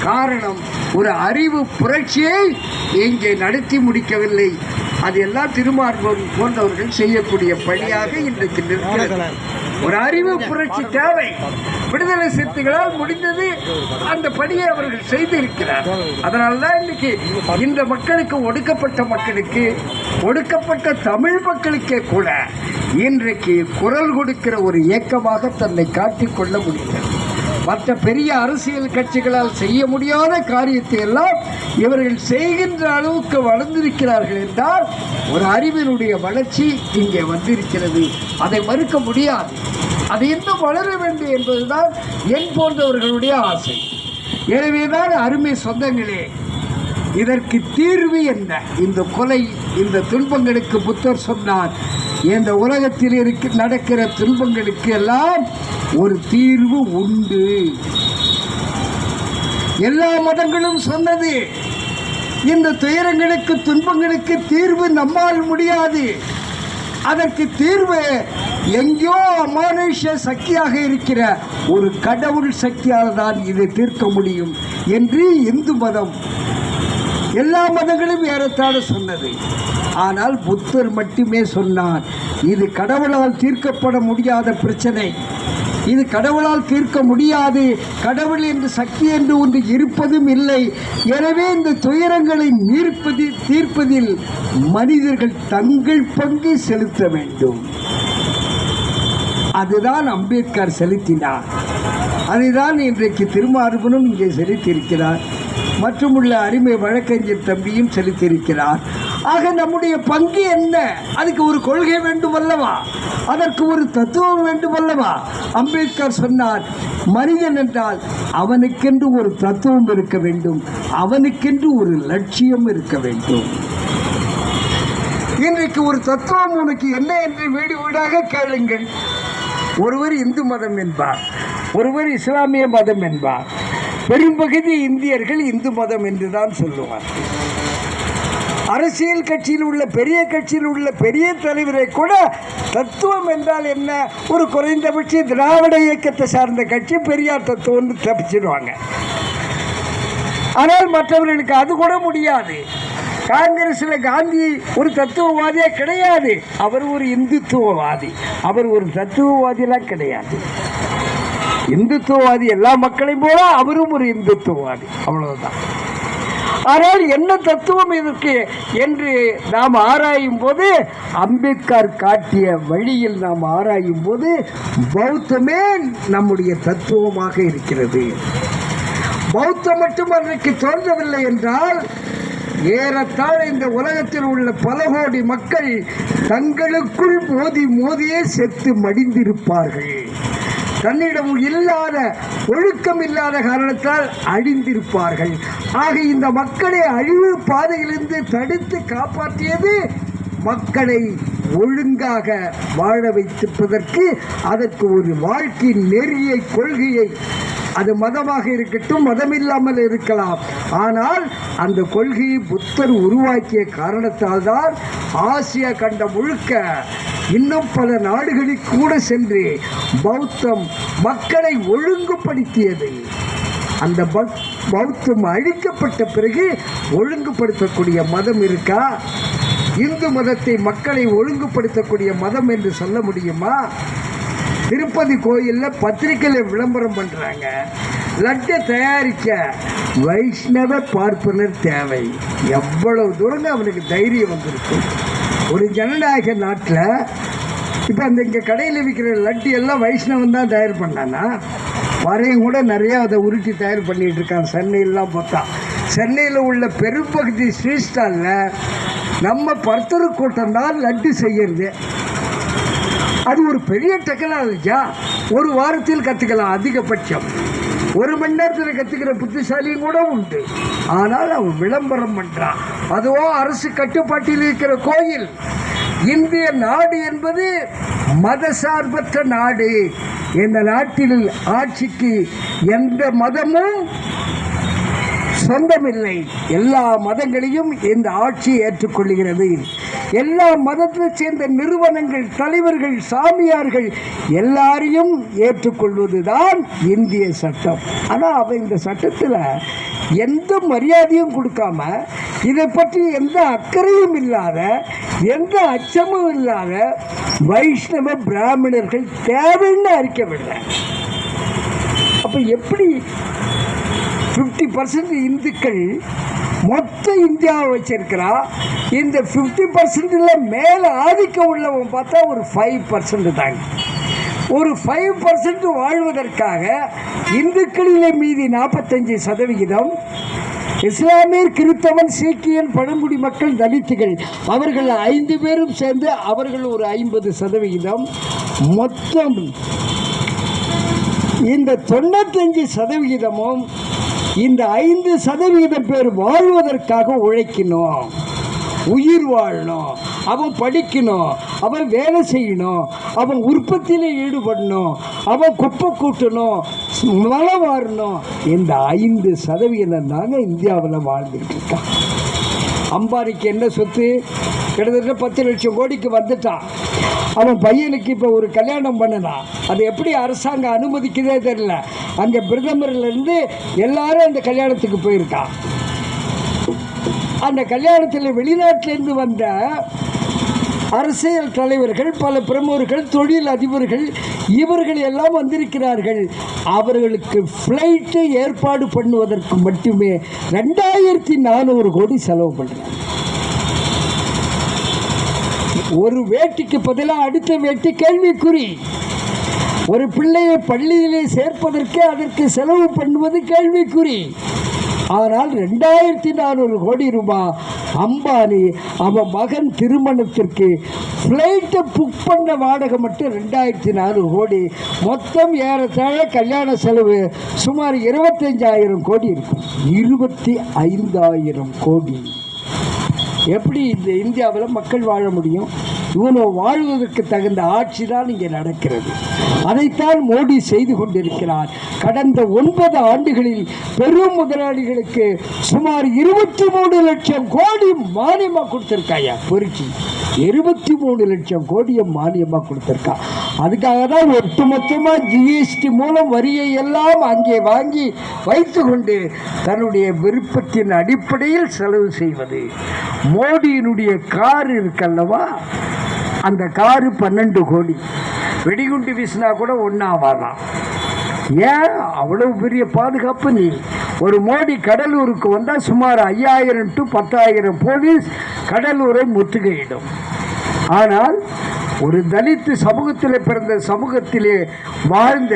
காரணம், ஒரு அறிவு புரட்சியை இங்கே நடத்தி முடிக்கவில்லை. அது எல்லாம் திருமார்பன் போன்றவர்கள் செய்யக்கூடிய பணியாக இன்றைக்கு நிற்கிறது. ஒரு அறிவு புரட்சி தேவை. விடுதலை சிறுத்தைகளால் முடிந்தது அந்த பணியை அவர்கள் செய்திருக்கிறார். அதனால்தான் இன்னைக்கு இந்த மக்களுக்கு, ஒடுக்கப்பட்ட மக்களுக்கு, ஒடுக்கப்பட்ட தமிழ் மக்களுக்கே கூட இன்றைக்கு குரல் கொடுக்கிற ஒரு இயக்கமாக தன்னை காட்டிக்கொள்ள முடிகிறது. மற்ற பெரிய அரசியல் கட்சிகளால் செய்ய முடியாத காரியத்தை எல்லாம் இவர்கள் செய்கின்ற அளவுக்கு வளர்ந்திருக்கிறார்கள் என்றால் ஒரு அறிவினுடைய வளர்ச்சி இங்கே வந்திருக்கிறது. அதை மறுக்க முடியாது. அது இன்னும் வளர வேண்டும் என்பதுதான் என் போன்றவர்களுடைய ஆசை. எனவேதான் அருமை சொந்தங்களே, இதற்கு தீர்வு என்ன? இந்த கொலை, இந்த துன்பங்களுக்கு புத்தர் சொன்னார், இந்த உலகத்தில் நடக்கிற துன்பங்களுக்கு எல்லாம் ஒரு தீர்வு உண்டு. எல்லா மதங்களும் சொன்னது, இந்த துயரங்களுக்கு, துன்பங்களுக்கு தீர்வு நம்மால் முடியாது. அதற்கு தீர்வு எங்கேயோ அமானுஷ சக்தியாக இருக்கிற ஒரு கடவுள் சக்தியால் தான் இதை தீர்க்க முடியும் என்று இந்து மதம், எல்லா மதங்களும் ஏறத்தாழ சொன்னது. ஆனால் புத்தர் மட்டுமே சொன்னார், இது கடவுளால் தீர்க்கப்பட முடியாத பிரச்சனை, இது கடவுளால் தீர்க்க முடியாது. கடவுள் என்று சக்தி என்று ஒன்று இருப்பதும் இல்லை. எனவே இந்த துயரங்களை தீர்ப்பதில் மனிதர்கள் தங்கள் பங்கு செலுத்த வேண்டும். அதுதான் அம்பேத்கர் செலுத்தினார். அதைதான் இன்றைக்கு திருமார்பனும் இங்கே செலுத்தியிருக்கிறார். மற்றும் உள்ள அருமை வழக்கறிஞர் தம்பியும் செலுத்தியிருக்கிறார். ஆக நம்முடைய பங்கு என்ன? அதுக்கு ஒரு கொள்கை வேண்டும் அல்லவா? அதற்கு ஒரு தத்துவம் வேண்டும் அல்லவா? அம்பேத்கர் சொன்னார், மனிதன் என்றால் அவனுக்கென்று ஒரு தத்துவம் இருக்க வேண்டும், அவனுக்கென்று ஒரு லட்சியம் இருக்க வேண்டும். இன்றைக்கு ஒரு தத்துவம் உனக்கு என்ன என்று வீடு வீடாக கேளுங்கள். ஒருவர் இந்து மதம் என்பார், ஒருவர் இஸ்லாமிய மதம் என்பார். பெரும்பகுதி இந்தியர்கள் இந்து மதம் என்றுதான் சொல்லுவார். அரசியல் கட்சியில் உள்ள பெரிய கட்சியில் உள்ள பெரிய தலைவரை கூட தத்துவம் என்றால் என்ன, ஒரு குறைந்தபட்ச திராவிட இயக்கத்தை சார்ந்த கட்சி பெரியார் தத்துவம் தப்பிச்சிடுவாங்க. ஆனால் மற்றவர்களுக்கு அது கூட முடியாது. காங்கிரஸில் காந்தி ஒரு தத்துவவாதியே கிடையாது, அவர் ஒரு இந்துத்துவவாதி. அவர் ஒரு தத்துவவாதியெல்லாம் கிடையாது. இந்துத்துவவாதி எல்லா மக்களையும் போல அவரும் ஒரு இந்துத்துவவாதி, அவ்வளவுதான். ஆனால் என்ன தத்துவம் இதற்கு என்று நாம் ஆராயும் போது, அம்பேத்கர் காட்டிய வழியில் நாம் ஆராயும் போது பௌத்தமே நம்முடைய தத்துவமாக இருக்கிறது. பௌத்தம் மட்டும் அன்றைக்கு தோன்றவில்லை என்றால் ஏறத்தாழ இந்த உலகத்தில் உள்ள பல கோடி மக்கள் தங்களுக்குள் மோதியே செத்து மடிந்திருப்பார்கள். தன்னிடம் இல்லாத, ஒழுக்கம் இல்லாத காரணத்தால் அழிந்திருப்பார்கள். ஆக இந்த மக்களை அழிவு பாதையிலிருந்து தடுத்து காப்பாற்றியது மக்களை ஒழுங்காக வாழ வைத்திருப்பதற்கு, அதற்கு ஒரு வாழ்க்கை நெறியை, கொள்கையை, அது மதமாக இருக்கட்டும், மதமில்லாமல் இருக்கலாம், ஆனால் அந்த கொள்கையை புத்தர் உருவாக்கிய காரணத்தால் தான் ஆசியா கண்டம் முழுக்க இன்னும் பல நாடுகளில் கூட சென்று பௌத்தம் மக்களை ஒழுங்குபடுத்தியது. அந்த பௌத்தம் அழிக்கப்பட்ட பிறகு ஒழுங்குபடுத்தக்கூடிய மதம் இருக்கா? இந்து மதத்தை மக்களை ஒழுங்குபடுத்தக்கூடிய மதம் என்று சொல்ல முடியுமா? திருப்பதி கோயிலில் பத்திரிகையில் விளம்பரம் பண்ணுறாங்க, லட்டை தயாரிக்க வைஷ்ணவ பார்ப்பனர் தேவை. எவ்வளவு தூரம் அவனுக்கு தைரியம் வந்திருக்கும். ஒரு ஜனநாயக நாட்டில் இப்போ அந்த இங்கே கடையில் விற்கிற லட்டு எல்லாம் வைஷ்ணவன் தான் தயார் பண்ணானா? வரையும் கூட நிறையா அதை உருட்டி தயார் பண்ணிகிட்டு இருக்கான். சென்னையிலாம் பார்த்தா, சென்னையில் உள்ள பெரும்பகுதி ஸ்வீட் ஸ்டாலில் நம்ம பர்த்தரு கூட்டம் தான் லட்டு செய்கிறது. அது ஒரு பெரிய டெக்னாலஜியா? ஒரு வாரத்தில் கற்றுக்கலாம், அதிகபட்சம் 1 மணி நேரத்தில் கற்றுக்கிற புத்திசாலியும் கூட உண்டு. ஆனால் அவன் விளம்பரம் பண்ணுறான். அதுவோ அரசு கட்டுப்பாட்டில் இருக்கிற கோயில், இந்திய நாடு என்பது மதசார்பற்ற நாடு. இந்த நாட்டில் ஆட்சிக்கு எந்த மதமும் சொந்தமில்லை. எல்லா மதங்களையும் இந்த ஆட்சி ஏற்றுக்கொள்கிறது. எல்லா மதத்தை சேர்ந்த நிறுவனங்கள், தலைவர்கள், சாமியார்கள் எல்லாரையும் ஏற்றுக்கொள்வதுதான் இந்திய சட்டம். ஆனால் அவன் இந்த சட்டத்தில் எந்த மரியாதையும் கொடுக்காம, இதை பற்றி எந்த அக்கறையும் இல்லாத, எந்த அச்சமும் இல்லாத வைஷ்ணவ பிராமணர்கள் தேவைன்னு அறிக்கை விடுற. அப்போ எப்படி 50% இந்துக்கள் மொத்த இந்தியாவை வச்சிருக்கிறா? இந்த 50% மேலே ஆதிக்கம் உள்ளவன் பார்த்தா ஒரு 5% தாங்க. ஒரு 5% வாழ்வதற்காக இந்துக்களிலே மீதி 45%, இஸ்லாமியர், கிறிஸ்தவன், சீக்கியன், பழங்குடி மக்கள், தலித்துகள் அவர்கள் 5 பேரும் சேர்ந்து அவர்கள் ஒரு 50%, மொத்தம் இந்த 95%ம் இந்த 5% பேர் வாழ்வதற்காக உழைக்கணும், உயிர் வாழணும், அவன் படிக்கணும், அவன் வேலை செய்யணும், அவன் உற்பத்தியில் ஈடுபடணும், அவன் குப்பை கூட்டணும், மழை வாரணும். இந்த 5% தாங்க இந்தியாவில் வாழ்ந்துட்டு இருக்கான். அம்பானிக்கு என்ன சொத்து? கிட்டத்தட்ட 10 லட்சம் கோடிக்கு வந்துட்டான். அவன் பையனுக்கு இப்போ ஒரு கல்யாணம் பண்ணலாம். அது எப்படி அரசாங்கம் அனுமதிக்குதே தெரியல. அங்கே பிரதமர்லேருந்து எல்லாரும் அந்த கல்யாணத்துக்கு போயிருக்கான். அந்த கல்யாணத்தில் வெளிநாட்டிலேருந்து வந்த அரசியல் தலைவர்கள், பல பிரமுகர்கள், தொழில் அதிபர்கள் இவர்கள் எல்லாம் வந்திருக்கிறார்கள். அவர்களுக்கு ஃப்ளைட்டு ஏற்பாடு பண்ணுவதற்கு மட்டுமே 2400 கோடி செலவு பண்ணுறாங்க. ஒரு வேட்டிக்கு பதிலாக அடுத்த வேட்டி கேள்விக்குறி. ஒரு பிள்ளையை பள்ளியிலே சேர்ப்பதற்கு அதற்கு செலவு பண்ணுவது கேள்விக்குறி. ஆனால் 2400 கோடி ரூபாய் அம்பானி அவன் மகன் திருமணத்திற்கு ஃப்ளைட்டை புக் பண்ண வாடகை மட்டும் 2400 கோடி. மொத்தம் ஏறத்தாழ கல்யாண செலவு சுமார் 25,000 கோடி இருக்கும். 25,000 கோடி. எப்படி இந்த இந்தியாவில் மக்கள் வாழ முடியும்? இவனோ வாழ்வதற்கு தகுந்த ஆட்சி தான் இங்கே நடக்கிறது. அதைத்தான் மோடி செய்து கொண்டிருக்கிறார். கடந்த 9 ஆண்டுகளில் பெரும் முதலாளிகளுக்கு சுமார் 23 லட்சம் கோடி மானியமாக கொடுத்துருக்காயா. பொறுக்கி 23 லட்சம் கோடியை மானியமாக கொடுத்துருக்கா. அதுக்காக தான் ஒட்டுமொத்தமாக ஜிஎஸ்டி மூலம் வரியை எல்லாம் அங்கே வாங்கி வைத்து கொண்டு தன்னுடைய விருப்பத்தின் அடிப்படையில் செலவு செய்வது. மோடியினுடைய கார் இருக்கல்லவா, அந்த காரு 12 கோடி. வெடிகுண்டு வீசினா கூட ஒன்றாவாதான். ஏன் அவ்வளவு பெரிய பாதுகாப்பு? நீ ஒரு மோடி கடலூருக்கு வந்தால் சுமார் 5000 to 10,000 போலீஸ் கடலூரை முற்றுகையிடும். ஆனால் ஒரு தலித்து சமூகத்தில் பிறந்த, சமூகத்திலே வாழ்ந்த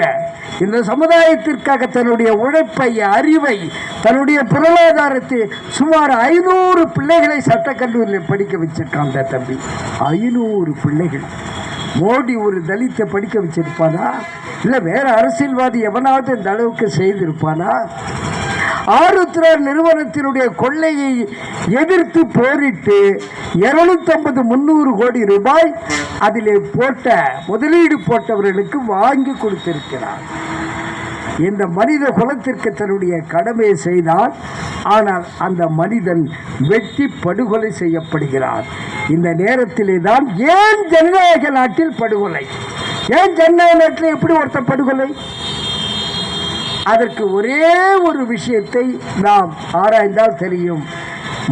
இந்த சமுதாயத்திற்காக தன்னுடைய உழைப்பை, அறிவை, தன்னுடைய பொருளாதாரத்தை சுமார் 500 பிள்ளைகளை சட்டக்கல்லூரியில் படிக்க வச்சிருக்கான் அந்த தம்பி. 500 பிள்ளைகள். மோடி ஒரு தலித்தை படிக்க வச்சிருப்பானா? இல்லை வேற அரசியல்வாதி எவனாவது இந்த அளவுக்கு செய்திருப்பானா? ஆருத்ரா நிறுவனத்தினுடைய கொள்ளையை எதிர்த்து போரிட்டு 250-300 கோடி ரூபாய் அதிலே முதலீடு போட்டவர்களுக்கு வாங்கி கொடுத்திருக்கிறார். இந்த மனித குலத்திற்கு தன்னுடைய கடமையை செய்தால், ஆனால் அந்த மனிதன் வெட்டி படுகொலை செய்யப்படுகிறார். இந்த நேரத்திலே தான் ஏன் ஜனநாயக நாட்டில் படுகொலை? ஏன் ஜனநாயக நாட்டில் எப்படி ஒருத்த படுகொலை? அதற்கு ஒரே ஒரு விஷயத்தை நாம் ஆராய்ந்தால் தெரியும்.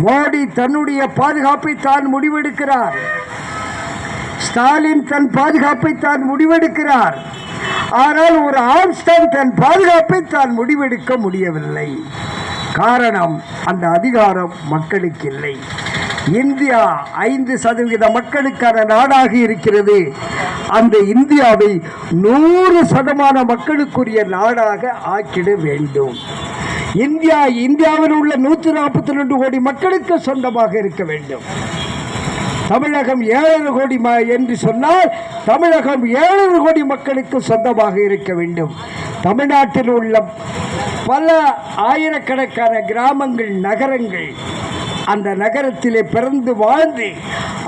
மோடி தன்னுடைய பாதுகாப்பை தான் முடிவெடுக்கிறார். ஸ்டாலின் தன் பாதுகாப்பை தான் முடிவெடுக்கிறார். ஆனால் ஒரு ஆம்ஸ்டாங் தன் பாதுகாப்பை தான் முடிவெடுக்க முடியவில்லை. காரணம், அந்த அதிகாரம் மக்களுக்கு இல்லை. இந்தியா 5% மக்களுக்கான நாடாக இருக்கிறது. அந்த இந்தியாவை 100% மக்களுக்குரிய நாடாக ஆக்கிட வேண்டும். இந்தியாவில் உள்ள 142 கோடி மக்களுக்கு சொந்தமாக இருக்க வேண்டும். தமிழகம் 7 கோடி என்று சொன்னால் தமிழகம் 7 கோடி மக்களுக்கு சொந்தமாக இருக்க வேண்டும். தமிழ்நாட்டில் உள்ள பல ஆயிரக்கணக்கான கிராமங்கள், நகரங்கள், அந்த நகரத்திலே பிறந்து வாழ்ந்து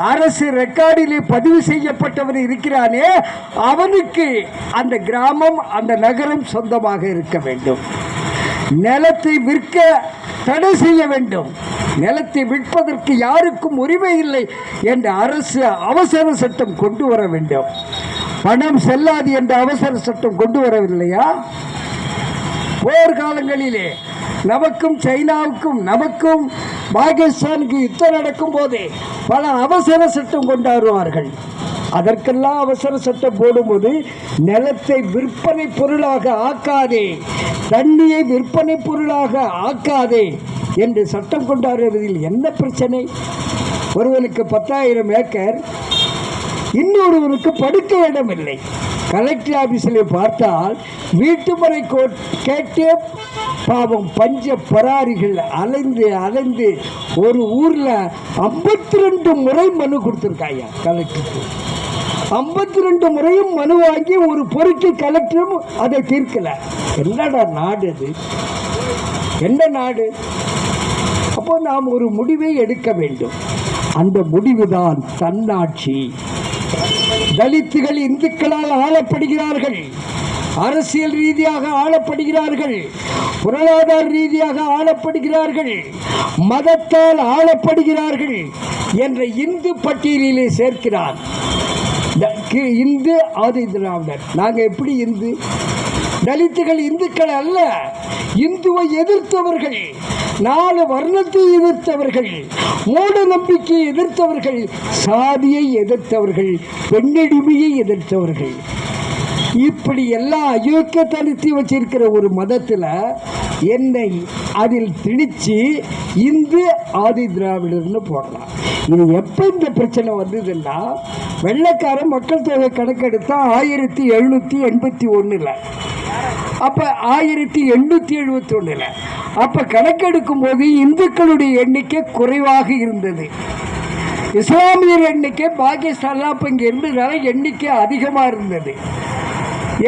அரசு ரெக்கார்டிலே பதிவு செய்யப்பட்டவன் இருக்கிறானே, அவனுக்கு அந்த கிராமம் அந்த நகரம் சொந்தமாக இருக்க வேண்டும். நிலத்தை விற்க தடை செய்ய வேண்டும். நிலத்தை விற்பதற்கு யாருக்கும் உரிமை இல்லை என்ற அரசு அவசர சட்டம் கொண்டு வர வேண்டும். பணம் செல்லாது என்ற அவசர சட்டம் கொண்டு வரவில்லையா? போர்க்காலங்களிலே நமக்கும் சைனாவுக்கும் நமக்கும் பாகிஸ்தானுக்கு யுத்தம் நடக்கும் போதே பல அவசர சட்டம் கொண்டாடுவார்கள். அதற்கெல்லாம் அவசர சட்டம் போடும்போது நிலத்தை விற்பனை பொருளாக ஆக்காதே, தண்ணியை விற்பனை பொருளாக ஆக்காதே என்று சட்டம் கொண்டாடுவதில் என்ன பிரச்சனை? ஒருவனுக்கு 10,000 ஏக்கர், இன்னொருவனுக்கு படுக்க இடம் இல்லை. கலெக்டர் ஆபீஸில் பார்த்தால் வீட்டு முறை கேட்டே பாவம் பஞ்ச பராரிகள் அலைந்து அலைந்து ஒரு ஊரில் 52 முறை மனு கொடுத்துருக்காங்க கலெக்டருக்கு. 52 முறையும் மனு வாங்கி ஒரு பொறுக்கி கலெக்டரும் அதை தீர்க்கல. என்னடா நாடு அது? என்ன நாடு? அப்போ நாம் ஒரு முடிவை எடுக்க வேண்டும். அந்த முடிவுதான் தன்னாட்சி. தலித்துகள் இந்துக்களால் ஆளப்படுகிறார்கள், அரசியல் ரீதியாக ஆளப்படுகிறார்கள், பொருளாதார ரீதியாக ஆளப்படுகிறார்கள், மதத்தால் ஆளப்படுகிறார்கள் என்ற இந்து பட்டியலிலே சேர்க்கிறார். இந்து ஆதி திராவிடர். நாங்கள் எப்படி இந்து? தலித்துகள் இந்துக்கள் அல்ல, இந்துவை எதிர்த்தவர்கள், 4 வர்ணத்தை எதிர்த்தவர்கள், மூட நம்பிக்கையை எதிர்த்தவர்கள், சாதியை எதிர்த்தவர்கள், பெண்ணடிமையை எதிர்த்தவர்கள். இப்படி எல்லாம் அயோக்கியத்தனத்தை வச்சிருக்கிற ஒரு மதத்தில் என்னை அதில் திணிச்சு இந்து ஆதி திராவிடர்னு போடலாம். இது எப்போ இந்த பிரச்சனை வந்ததுன்னா, வெள்ளைக்காரன் மக்கள் தொகை கணக்கெடுத்தா 1781. அப்போ 1871 அப்போ கணக்கெடுக்கும் போது இந்துக்களுடைய எண்ணிக்கை குறைவாக இருந்தது. இஸ்லாமியர் எண்ணிக்கை பாகிஸ்தான்லாம் அப்போ இங்கே இருந்ததுனால எண்ணிக்கை அதிகமாக இருந்தது.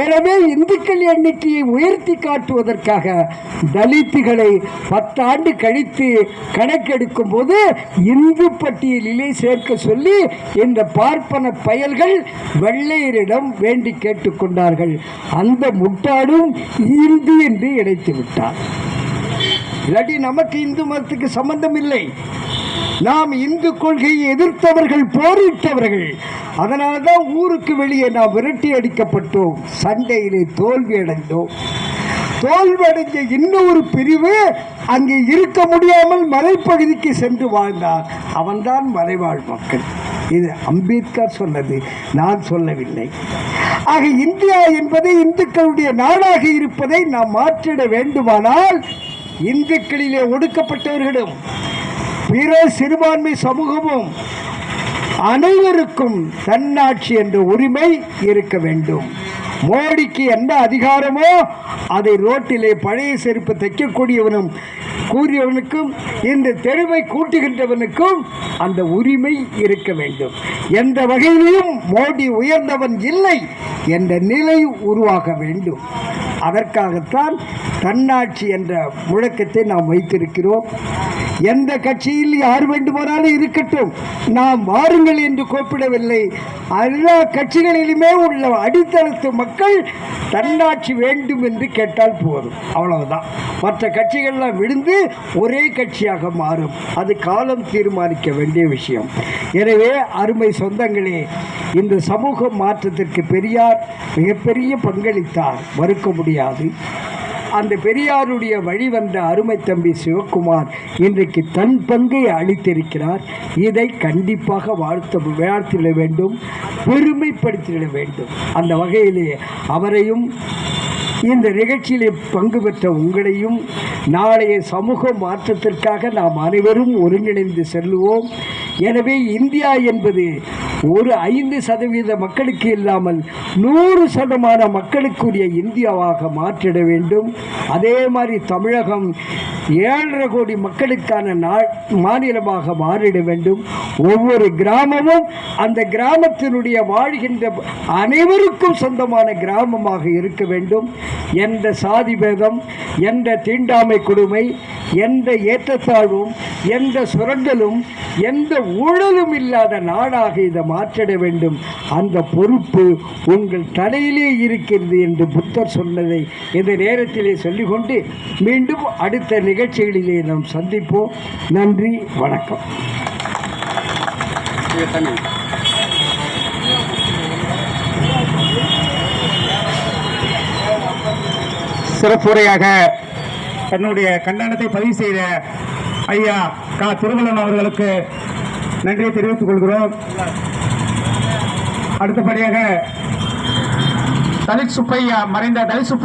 எனவே இந்துக்கள் எண்ணிக்கையை உயர்த்தி காட்டுவதற்காக தலித்துகளை 10 ஆண்டு கழித்து கணக்கெடுக்கும் போது இந்து பட்டியலிலே சேர்க்க சொல்லி இந்த பார்ப்பன பயல்கள் வெள்ளையரிடம் வேண்டி கேட்டுக்கொண்டார்கள். அந்த முட்டாடும் இந்து என்று இணைத்து விட்டார். இல்லாட்டி நமக்கு இந்து மதத்துக்கு சம்பந்தம் இல்லை. நாம் இந்து கொள்கையை எதிர்த்தவர்கள், போரிட்டவர்கள். அதனால தான் ஊருக்கு வெளியே நாம் விரட்டி அடிக்கப்பட்டோம், சண்டையிலே தோல்வி அடைந்தோம். தோல்வி அடைஞ்ச இன்னொரு பிரிவு அங்கே இருக்க முடியாமல் மலைப்பகுதிக்கு சென்று வாழ்ந்தார். அவன்தான் மலைவாழ் மக்கள். இது அம்பேத்கர் சொன்னது, நான் சொல்லவில்லை. ஆக இந்தியா என்பது இந்துக்களுடைய நாடாக இருப்பதை நாம் மாற்றிட வேண்டுமானால் இந்துக்களிலே ஒடுக்கப்பட்டவர்களும் பிற சிறுபான்மை சமூகமும் அனைவருக்கும் தன்னாட்சி என்ற உரிமை இருக்க வேண்டும். மோடிக்கு என்ன அதிகாரமோ அதை ரோட்டிலே பழைய செருப்பு தைக்கக்கூடியவனும் கூறியவனுக்கும் இந்த தெருவை கூட்டுகின்றவனுக்கும் அந்த உரிமை இருக்க வேண்டும். எந்த வகையிலும் மோடி உயர்ந்தவன் இல்லை என்ற நிலை உருவாக வேண்டும். அதற்காகத்தான் தன்னாட்சி என்ற முழக்கத்தை நாம் வைத்திருக்கிறோம். எந்த கட்சியில் யார் வேண்டுமானாலும் இருக்கட்டும், நாம் வாருங்கள் என்று கூப்பிடவில்லை. எல்லா கட்சிகளிலுமே உள்ள அடித்தளத்து மக்கள் தன்னாட்சி வேண்டும் என்று கேட்டால் போதும், அவ்வளவுதான். மற்ற கட்சிகள்லாம் விழுந்து ஒரே கட்சியாக மாறும். அது காலம் தீர்மானிக்க வேண்டிய விஷயம். எனவே அருமை சொந்தங்களே, இந்த சமூக மாற்றத்திற்கு பெரியார் மிகப்பெரிய பங்களித்தார், மறுக்க முடியாது. அந்த பெரியாருடைய வழிவந்த அருமை தம்பி சிவக்குமார் இன்றைக்கு தன் பங்கை அளித்திருக்கிறார். இதை கண்டிப்பாக வாழ்த்திட வேண்டும், பெருமைப்படுத்திட வேண்டும். அந்த வகையிலே அவரையும் இந்த நிகழ்ச்சியிலே பங்கு பெற்ற உங்களையும் நாளைய சமூக மாற்றத்திற்காக நாம் அனைவரும் ஒருங்கிணைந்து செல்லுவோம். எனவே இந்தியா என்பது ஒரு 5% மக்களுக்கு இல்லாமல் 100% மக்களுக்குரிய இந்தியாவாக மாற்றிட வேண்டும். அதே மாதிரி தமிழகம் 7.5 கோடி மக்களுக்கான மாநிலமாக மாறிட வேண்டும். ஒவ்வொரு கிராமமும் அந்த கிராமத்தினுடைய வாழ்கின்ற அனைவருக்கும் சொந்தமான கிராமமாக இருக்க வேண்டும். எந்த சாதி பேதம், எந்த தீண்டாமை கொடுமை, எந்த ஏற்றத்தாழ்வும் எந்த சுரண்டலும் எந்த ஊழலும் இல்லாத நாடாக இதை மாற்றிட வேண்டும். அந்த பொறுப்பு உங்கள் தலையிலே இருக்கிறது என்று புத்தர் சொன்னதை இந்த நேரத்திலே சொல்லிக்கொண்டு மீண்டும் அடுத்த நிகழ்ச்சிகளிலே நாம் சந்திப்போம். நன்றி, வணக்கம். சிறப்புரையாக தன்னுடைய கண்டனத்தை பதிவு செய்த ஐயா கா. திருவள்ளன் அவர்களுக்கு நன்றியை தெரிவித்துக் கொள்கிறோம். அடுத்தபடியாக தலித் சுப்பையா, மறைந்த தலித் சுப்பையா